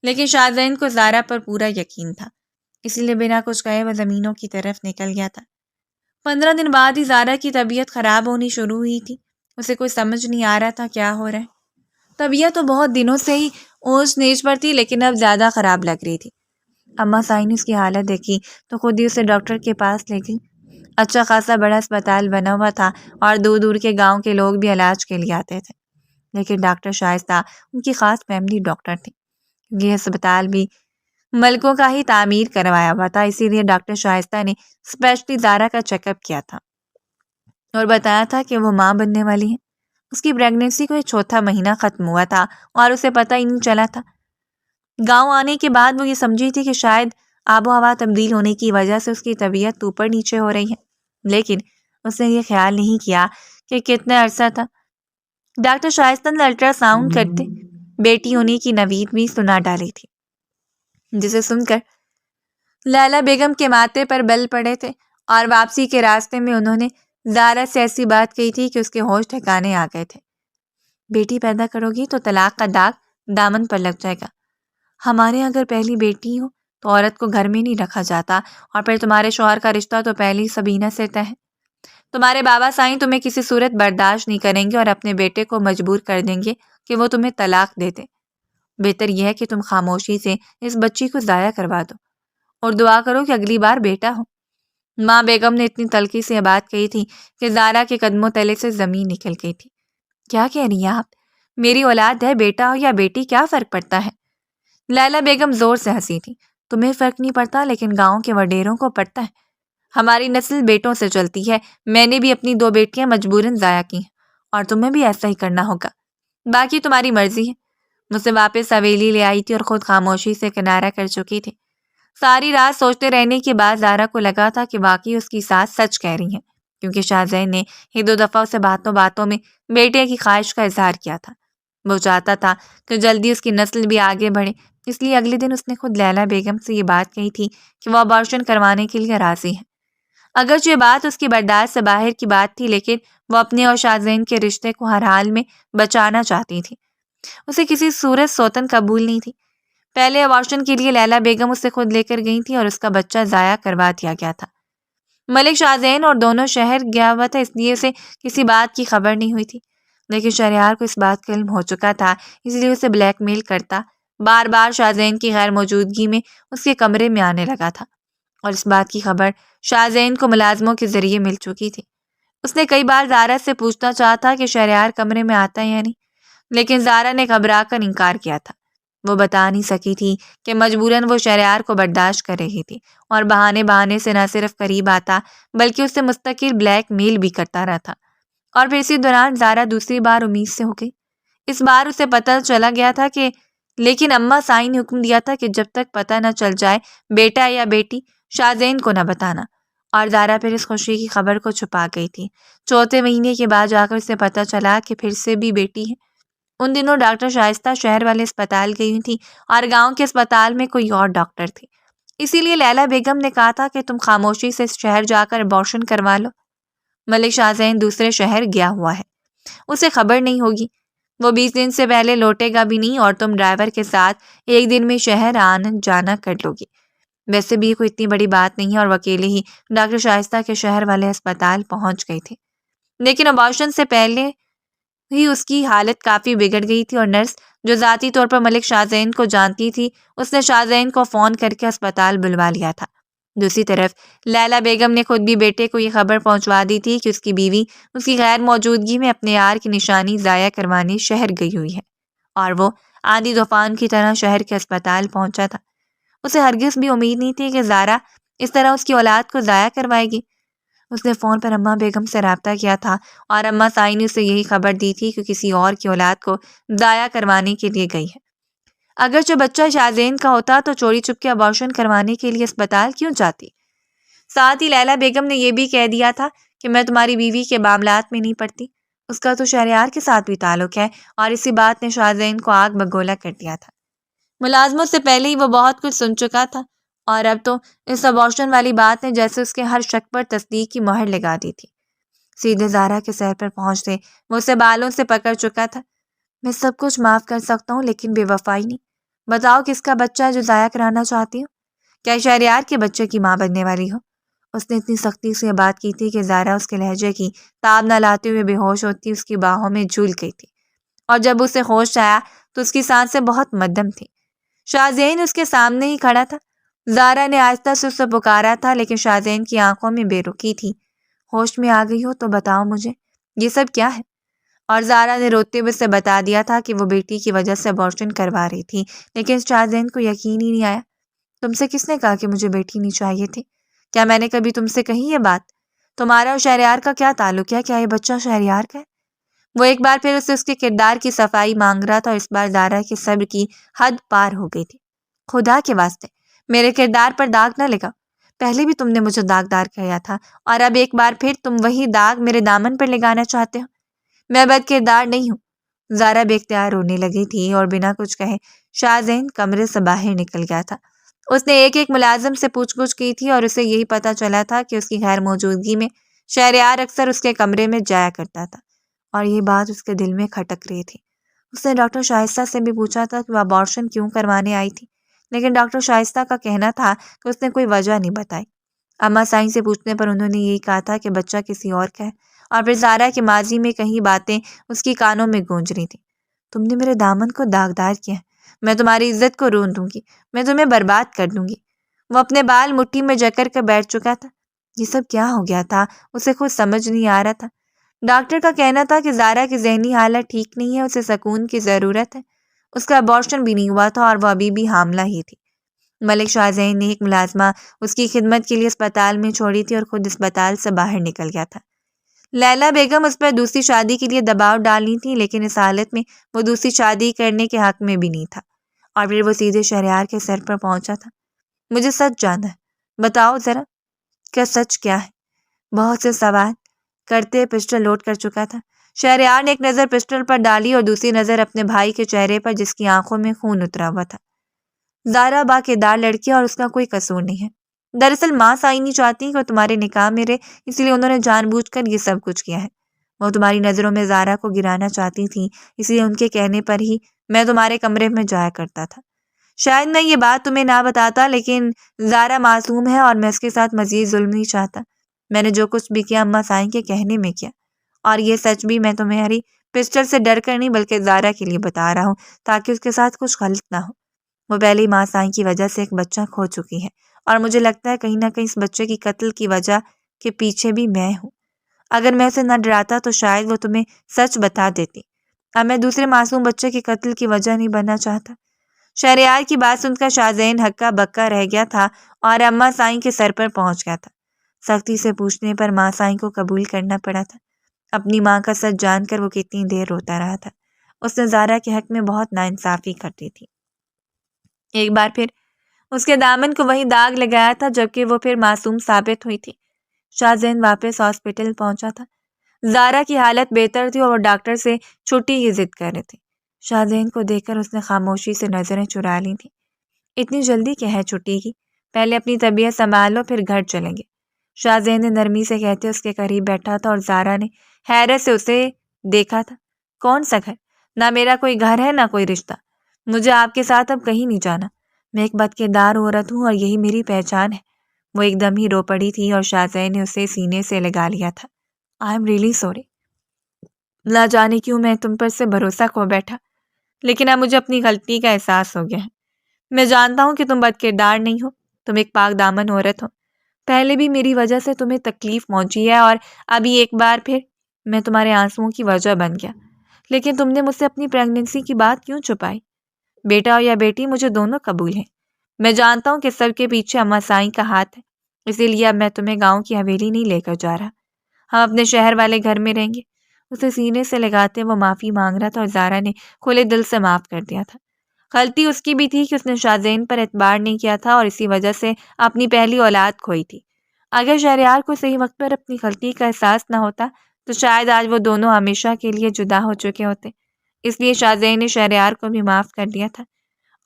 لیکن شاہزین کو زارا پر پورا یقین تھا، اسی لیے بنا کچھ کہے وہ زمینوں کی طرف نکل گیا تھا۔ 15 دن بعد ہی زارا کی طبیعت خراب ہونی شروع ہوئی تھی۔ اسے کوئی سمجھ نہیں آ رہا تھا کیا ہو رہا ہے۔ طبیعت تو بہت دنوں سے ہی اونچ نیچ پر تھی، لیکن اب زیادہ خراب لگ رہی تھی۔ اماں سائیں نے اس کی حالت دیکھی تو خود ہی اسے ڈاکٹر کے پاس لے گئی۔ اچھا خاصا بڑا اسپتال بنا ہوا تھا اور دور دور کے گاؤں کے لوگ بھی علاج کے لیے آتے تھے، لیکن ڈاکٹر شائستہ ان کی خاص فیملی ڈاکٹر تھی۔ یہ اسپتال بھی ملکوں کا ہی تعمیر کروایا ہوا تھا، اسی لیے ڈاکٹر شائستہ نے اسپیشلی زارا کا چیک اپ کیا تھا اور بتایا تھا کہ وہ ماں بننے والی ہے۔ اس کی پریگننسی کو 4واں مہینہ ختم ہوا تھا اور اسے پتہ ہی نہیں چلا تھا۔ گاؤں آنے کے بعد وہ یہ سمجھی تھی کہ شاید آب و ہوا تبدیل ہونے کی وجہ سے اس کی طبیعت اوپر نیچے ہو رہی ہے، لیکن اس نے یہ خیال نہیں کیا کہ کتنے عرصہ تھا۔ ڈاکٹر شائستہ نے الٹرا ساؤنڈ کرتے بیٹی ہونے کی نوید بھی سنا ڈالی تھی، جسے سن کر لیلا بیگم کے ماتھے پر بل پڑے تھے اور واپسی کے راستے میں انہوں نے زارا سے ایسی بات کہی تھی کہ اس کے ہوش ٹھکانے آ گئے تھے۔ بیٹی پیدا کرو گی تو طلاق کا داغ دامن پر لگ جائے گا۔ ہمارے اگر پہلی بیٹی ہو تو عورت کو گھر میں نہیں رکھا جاتا، اور پھر تمہارے شوہر کا رشتہ تو پہلی سبینہ سے طے ہے۔ تمہارے بابا سائیں تمہیں کسی صورت برداشت نہیں کریں گے اور اپنے بیٹے کو مجبور کر دیں گے کہ وہ تمہیں طلاق دے دے۔ بہتر یہ ہے کہ تم خاموشی سے اس بچی کو ضائع کروا دو اور دعا کرو کہ اگلی بار بیٹا ہو۔ ماں بیگم نے اتنی تلخی سے یہ بات کہی تھی کہ زارا کے قدموں تلے سے زمین نکل گئی تھی۔ کیا کہہ رہی ہیں آپ؟ میری اولاد ہے، بیٹا ہو یا بیٹی کیا فرق پڑتا ہے؟ لیلا بیگم زور سے ہنسی تھی۔ تمہیں فرق نہیں پڑتا لیکن گاؤں کے وڈیروں کو پڑتا ہے۔ ہماری نسل بیٹوں سے چلتی ہے، میں نے بھی اپنی 2 بیٹیاں مجبوراً ضائع کی ہیں اور تمہیں بھی ایسا ہی کرنا ہوگا، باقی تمہاری مرضی ہے۔ مجھے واپس حویلی لے آئی تھی اور خود خاموشی سے کنارہ کر چکی تھی۔ ساری رات سوچتے رہنے کے بعد زارا کو لگا تھا کہ واقعی اس کی ساس سچ کہہ رہی ہیں۔ کیونکہ شاہزین نے ہی 2 دفعہ اسے باتوں باتوں میں بیٹے کی خواہش کا اظہار کیا تھا۔ وہ چاہتا تھا کہ جلدی اس کی نسل بھی آگے بڑھے، اس لیے اگلے دن اس نے خود لیلا بیگم سے یہ بات کہی تھی کہ وہ ابارشن کروانے کے لیے راضی ہے۔ اگرچہ یہ بات اس کی برداشت سے باہر کی بات تھی، لیکن وہ اپنے اور شاہزین کے رشتے کو ہر حال میں بچانا چاہتی تھی۔ اسے کسی صورت سوتن قبول نہیں تھی۔ پہلے ابارشن کے لیے لیلا بیگم اسے خود لے کر گئی تھی اور اس کا بچہ ضائع کروا دیا گیا تھا۔ ملک شاہزین اور دونوں شہر گیا ہوا تھا، اس لیے اسے کسی بات کی خبر نہیں ہوئی تھی، لیکن شہریار کو اس بات کا علم ہو چکا تھا، اس لیے اسے بلیک میل کرتا بار بار شاہزین کی غیر موجودگی میں اس کے کمرے میں آنے لگا تھا، اور اس بات کی خبر شاہزین کو ملازموں کے ذریعے مل چکی تھی۔ اس نے کئی بار زارا سے پوچھنا چاہا تھا کہ شہریار کمرے میں آتا ہے یا نہیں، لیکن زارا نے گھبرا کر انکار کیا تھا۔ وہ بتا نہیں سکی تھی کہ مجبوراً وہ شہریار کو برداشت کر رہی تھی اور بہانے سے نہ صرف قریب آتا بلکہ اس سے مستقل بلیک میل بھی کرتا رہتا۔ اور پھر اسی دوران زارا دوسری بار امید سے ہو گئی۔ اس بار اسے پتہ چلا گیا تھا کہ لیکن اماں سائیں نے حکم دیا تھا کہ جب تک پتہ نہ چل جائے بیٹا یا بیٹی شاہزین کو نہ بتانا، اور زارا پھر اس خوشی کی خبر کو چھپا گئی تھی۔ 4 مہینے کے بعد جا کر اسے پتہ چلا کہ پھر سے بھی بیٹی ہے۔ ان دنوں ڈاکٹر شائستہ شہر والے اسپتال گئی ہوئی تھی اور گاؤں کے اسپتال میں کوئی اور ڈاکٹر تھے، اسی لیے لیلا بیگم نے کہا تھا کہ تم خاموشی سے اس شہر جا کر ابارشن کروا لو۔ ملک شاہزین دوسرے شہر گیا ہوا ہے، اسے خبر نہیں ہوگی، وہ 20 دن سے پہلے لوٹے گا بھی نہیں، اور تم ڈرائیور کے ساتھ 1 دن میں شہر آنا جانا کر لو گی۔ ویسے بھی کوئی اتنی بڑی بات نہیں ہے، اور وہ اکیلے ہی ڈاکٹر شائستہ کے شہر والے اسپتال پہنچ گئی تھی، لیکن ابارشن سے پہلے ہی اس کی حالت کافی بگڑ گئی تھی، اور نرس جو ذاتی طور پر ملک شاہزین کو جانتی تھی اس نے شاہزین کو فون کر کے اسپتال بلوا لیا تھا۔ دوسری طرف لیلا بیگم نے خود بھی بیٹے کو یہ خبر پہنچوا دی تھی کہ اس کی بیوی اس کی غیر موجودگی میں اپنے یار کی نشانی ضائع کروانے شہر گئی ہوئی ہے، اور وہ آندھی طوفان کی طرح شہر کے اسپتال پہنچا تھا۔ اسے ہرگز بھی امید نہیں تھی کہ زارا اس طرح اس کی اولاد کو ضائع کروائے گی۔ اس نے فون پر اماں بیگم سے رابطہ کیا تھا، اور اماں سائیں نے اسے یہی خبر دی تھی کہ کسی اور کی اولاد کو ضائع کروانے کے لیے گئی ہے۔ اگرچہ بچہ شاہزین کا ہوتا تو چوری چھپ کے ابارشن کروانے کے لیے اسپتال کیوں جاتی؟ ساتھ ہی لیلا بیگم نے یہ بھی کہہ دیا تھا کہ میں تمہاری بیوی کے معاملات میں نہیں پڑتی، اس کا تو شہریار کے ساتھ بھی تعلق ہے، اور اسی بات نے شاہزین کو آگ بگولا کر دیا تھا۔ ملازموں سے پہلے ہی وہ بہت کچھ سن چکا تھا، اور اب تو اس ابارشن والی بات نے جیسے اس کے ہر شک پر تصدیق کی مہر لگا دی تھی۔ سیدھے زارا کے سر پر پہنچتے وہ اسے بالوں سے پکڑ چکا تھا۔ میں سب کچھ معاف کر سکتا ہوں، لیکن بے وفائی نہیں۔ بتاؤ کس کا بچہ ہے جو ضائع کرانا چاہتی ہو؟ کیا شہریار کے بچے کی ماں بننے والی ہو؟ اس نے اتنی سختی سے یہ بات کی تھی کہ زارا اس کے لہجے کی تاب نہ لاتے ہوئے بے ہوش ہوتی اس کی باہوں میں جھول گئی تھی، اور جب اسے ہوش آیا تو اس کی سانسیں بہت مدھم تھیں۔ شاہزین اس کے سامنے ہی کھڑا تھا۔ زارا نے آہستہ سے اسے پکارا تھا، لیکن شاہزین کی آنکھوں میں بے رخی تھی۔ ہوش میں آ گئی ہو تو بتاؤ مجھے یہ سب کیا ہے؟ اور زارا نے روتے ہوئے سے بتا دیا تھا کہ وہ بیٹی کی وجہ سے ابارشن کروا رہی تھی، لیکن شاہزین کو یقین ہی نہیں آیا۔ تم سے کس نے کہا کہ مجھے بیٹی نہیں چاہیے تھی؟ کیا میں نے کبھی تم سے کہی یہ بات؟ تمہارا اور شہریار کا کیا تعلق ہے؟ کیا یہ بچہ شہریار کا ہے؟ وہ ایک بار پھر اسے اس کے کردار کی صفائی مانگ رہا تھا، اور اس بار زارا کے صبر کی حد پار ہو گئی تھی۔ خدا کے واسطے میرے کردار پر داغ نہ لگا، پہلے بھی تم نے مجھے داغدار کہا تھا، اور اب ایک بار پھر تم وہی داغ میرے دامن پر لگانا چاہتے ہو۔ میں بد کردار نہیں ہوں۔ زارا بے اختیار رونے لگی تھی، اور بنا کچھ کہے شاہزین کمرے سے باہر نکل گیا تھا۔ اس نے ایک ملازم سے پوچھ گچھ کی تھی، اور اسے یہی پتہ چلا تھا کہ اس کی غیر موجودگی میں شہریار اکثر اس کے کمرے میں جایا کرتا تھا، اور یہ بات اس کے دل میں کھٹک رہی تھی۔ اس نے ڈاکٹر شائستہ سے بھی پوچھا تھا کہ وہ ابارشن کیوں کروانے آئی تھی، لیکن ڈاکٹر شائستہ کا کہنا تھا کہ اس نے کوئی وجہ نہیں بتائی۔ اماں سائیں سے پوچھنے پر انہوں نے یہی کہا تھا کہ بچہ کسی اور کا ہے، اور پھر زارا کے ماضی میں کہیں باتیں اس کی کانوں میں گونج رہی تھیں۔ تم نے میرے دامن کو داغدار کیا ہے، میں تمہاری عزت کو رون دوں گی، میں تمہیں برباد کر دوں گی۔ وہ اپنے بال مٹھی میں جکڑ کر بیٹھ چکا تھا۔ یہ سب کیا ہو گیا تھا اسے خود سمجھ نہیں آ رہا تھا۔ ڈاکٹر کا کہنا تھا کہ زارا کی ذہنی حالت ٹھیک نہیں ہے، اسے سکون کی ضرورت ہے۔ اس کا ابارشن بھی نہیں ہوا تھا، اور وہ ابھی بھی حاملہ ہی تھی۔ ملک شاہزین نے ایک ملازمہ اس کی خدمت کے لیے اسپتال میں چھوڑی تھی، اور خود اسپتال سے باہر نکل گیا تھا۔ لیلا بیگم اس پر دوسری شادی کے لیے دباؤ ڈالنی تھی، لیکن اس حالت میں وہ دوسری شادی کرنے کے حق میں بھی نہیں تھا، اور پھر وہ سیدھے شہریار کے سر پر پہنچا تھا۔ مجھے سچ جاننا ہے، بتاؤ ذرا، کیا سچ کیا ہے؟ بہت سے سوال، کرتے پسٹل لوڈ کر چکا تھا۔ شہریار نے ایک نظر پسٹل پر ڈالی اور دوسری نظر اپنے بھائی کے چہرے پر جس کی آنکھوں میں خون اترا ہوا تھا۔ زارا باکردار لڑکی اور اس کا کوئی قصور نہیں ہے۔ دراصل ماں سائنی چاہتی کہ وہ تمہارے نکاح میں رہے، اس لیے انہوں نے جان بوجھ کر یہ سب کچھ کیا ہے۔ وہ تمہاری نظروں میں زارا کو گرانا چاہتی تھی، اس لیے ان کے کہنے پر ہی میں تمہارے کمرے میں جایا کرتا تھا۔ شاید میں یہ بات تمہیں نہ بتاتا، لیکن زارا معصوم ہے اور میں اس کے ساتھ مزید ظلم نہیں چاہتا۔ میں نے جو کچھ بھی کیا اماں سائن کے کہنے میں کیا، اور یہ سچ بھی میں تمہاری پسٹل سے ڈر کر نہیں بلکہ زارا کے لیے بتا رہا ہوں تاکہ اس کے ساتھ کچھ غلط نہ ہو۔ وہ پہلے ہی ماں سائن کی وجہ سے ایک بچہ کھو چکی ہے اور مجھے لگتا ہے کہیں نہ کہیں اس بچے کی قتل کی وجہ کے پیچھے بھی میں ہوں۔ اگر میں اسے نہ ڈراتا تو شاید وہ تمہیں سچ بتا دیتی۔ اب میں دوسرے معصوم بچے کے قتل کی وجہ نہیں بننا چاہتا۔ شہریار کی بات سن کر شاہزین ہکا بکا رہ گیا تھا اور اماں سائن کے سر پر پہنچ گیا تھا۔ سختی سے پوچھنے پر ماں سائن کو قبول کرنا پڑا تھا۔ اپنی ماں کا سچ جان کر وہ کتنی دیر روتا رہا تھا۔ اس نے زارا کے حق میں بہت ناانصافی کر دی تھی۔ ایک بار پھر اس کے دامن کو وہی داغ لگایا تھا جبکہ وہ پھر معصوم ثابت ہوئی تھی۔ شاہزین واپس ہاسپٹل پہنچا تھا۔ زارا کی حالت بہتر تھی اور وہ ڈاکٹر سے چھٹی کی ضد کر رہے تھے۔ شاہزین کو دیکھ کر اس نے خاموشی سے نظریں چرا لی تھیں۔ اتنی جلدی کیا ہے چھٹی کی؟ پہلے اپنی طبیعت سنبھالو پھر گھر چلیں گے۔ شاہزین نے نرمی سے کہتے اس کے قریب بیٹھا تھا اور زارا نے حیرت سے اسے دیکھا تھا۔ کون سا گھر؟ نہ میرا کوئی گھر ہے نہ کوئی رشتہ۔ مجھے آپ کے ساتھ اب کہیں نہیں جانا۔ میں ایک بدکردار عورت ہوں اور یہی میری پہچان ہے۔ وہ ایک دم ہی رو پڑی تھی اور شاہزین نے اسے سینے سے لگا لیا تھا۔ I am really sorry. نہ جانے کیوں میں تم پر سے بھروسہ کھو بیٹھا، لیکن اب مجھے اپنی غلطی کا احساس ہو گیا ہے۔ میں جانتا ہوں کہ تم بدکردار نہیں ہو، تم ایک پاک دامن عورت ہو۔ پہلے بھی میری وجہ سے تمہیں تکلیف پہنچی ہے اور ابھی ایک بار پھر میں تمہارے آنسوؤں کی وجہ بن گیا۔ لیکن تم نے مجھ سے اپنی پریگننسی کی بات کیوں چھپائی؟ بیٹا ہو یا بیٹی مجھے دونوں قبول ہیں۔ میں جانتا ہوں کہ سب کے پیچھے اماں سائن کا ہاتھ ہے، اسی لیے اب میں تمہیں گاؤں کی حویلی نہیں لے کر جا رہا، ہم اپنے شہر والے گھر میں رہیں گے۔ اسے سینے سے لگاتے وہ معافی مانگ رہا تھا اور زارا نے کھلے دل سے معاف کر دیا تھا۔ غلطی اس کی بھی تھی کہ اس نے شاہزین پر اعتبار نہیں کیا تھا اور اسی وجہ سے اپنی پہلی اولاد کھوئی تھی۔ اگر شہریار کو صحیح وقت پر اپنی غلطی کا احساس نہ ہوتا تو شاید آج وہ دونوں ہمیشہ کے لیے جدا ہو چکے ہوتے۔ اس لیے شاہزین نے شہریار کو بھی معاف کر دیا تھا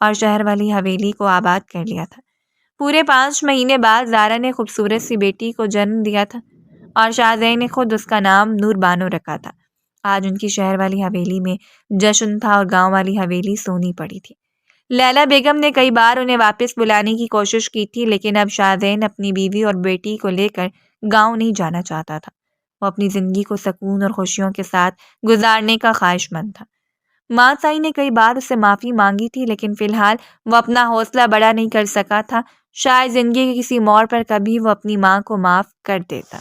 اور شہر والی حویلی کو آباد کر لیا تھا۔ پورے 5 مہینے بعد زارا نے خوبصورت سی بیٹی کو جنم دیا تھا اور شاہزین نے خود اس کا نام نور بانو رکھا تھا۔ آج ان کی شہر والی حویلی میں جشن تھا اور گاؤں والی حویلی سونی پڑی تھی۔ لیلا بیگم نے کئی بار انہیں واپس بلانے کی کوشش کی تھی، لیکن اب شاہزین اپنی بیوی اور بیٹی کو لے کر گاؤں نہیں جانا چاہتا تھا۔ وہ اپنی زندگی کو سکون اور خوشیوں کے ساتھ گزارنے کا خواہش مند تھا۔ ماں سائی نے کئی بار اس سے معافی مانگی تھی، لیکن فی الحال وہ اپنا حوصلہ بڑا نہیں کر سکا تھا۔ شاید زندگی کے کسی موڑ پر کبھی وہ اپنی ماں کو معاف کر دیتا۔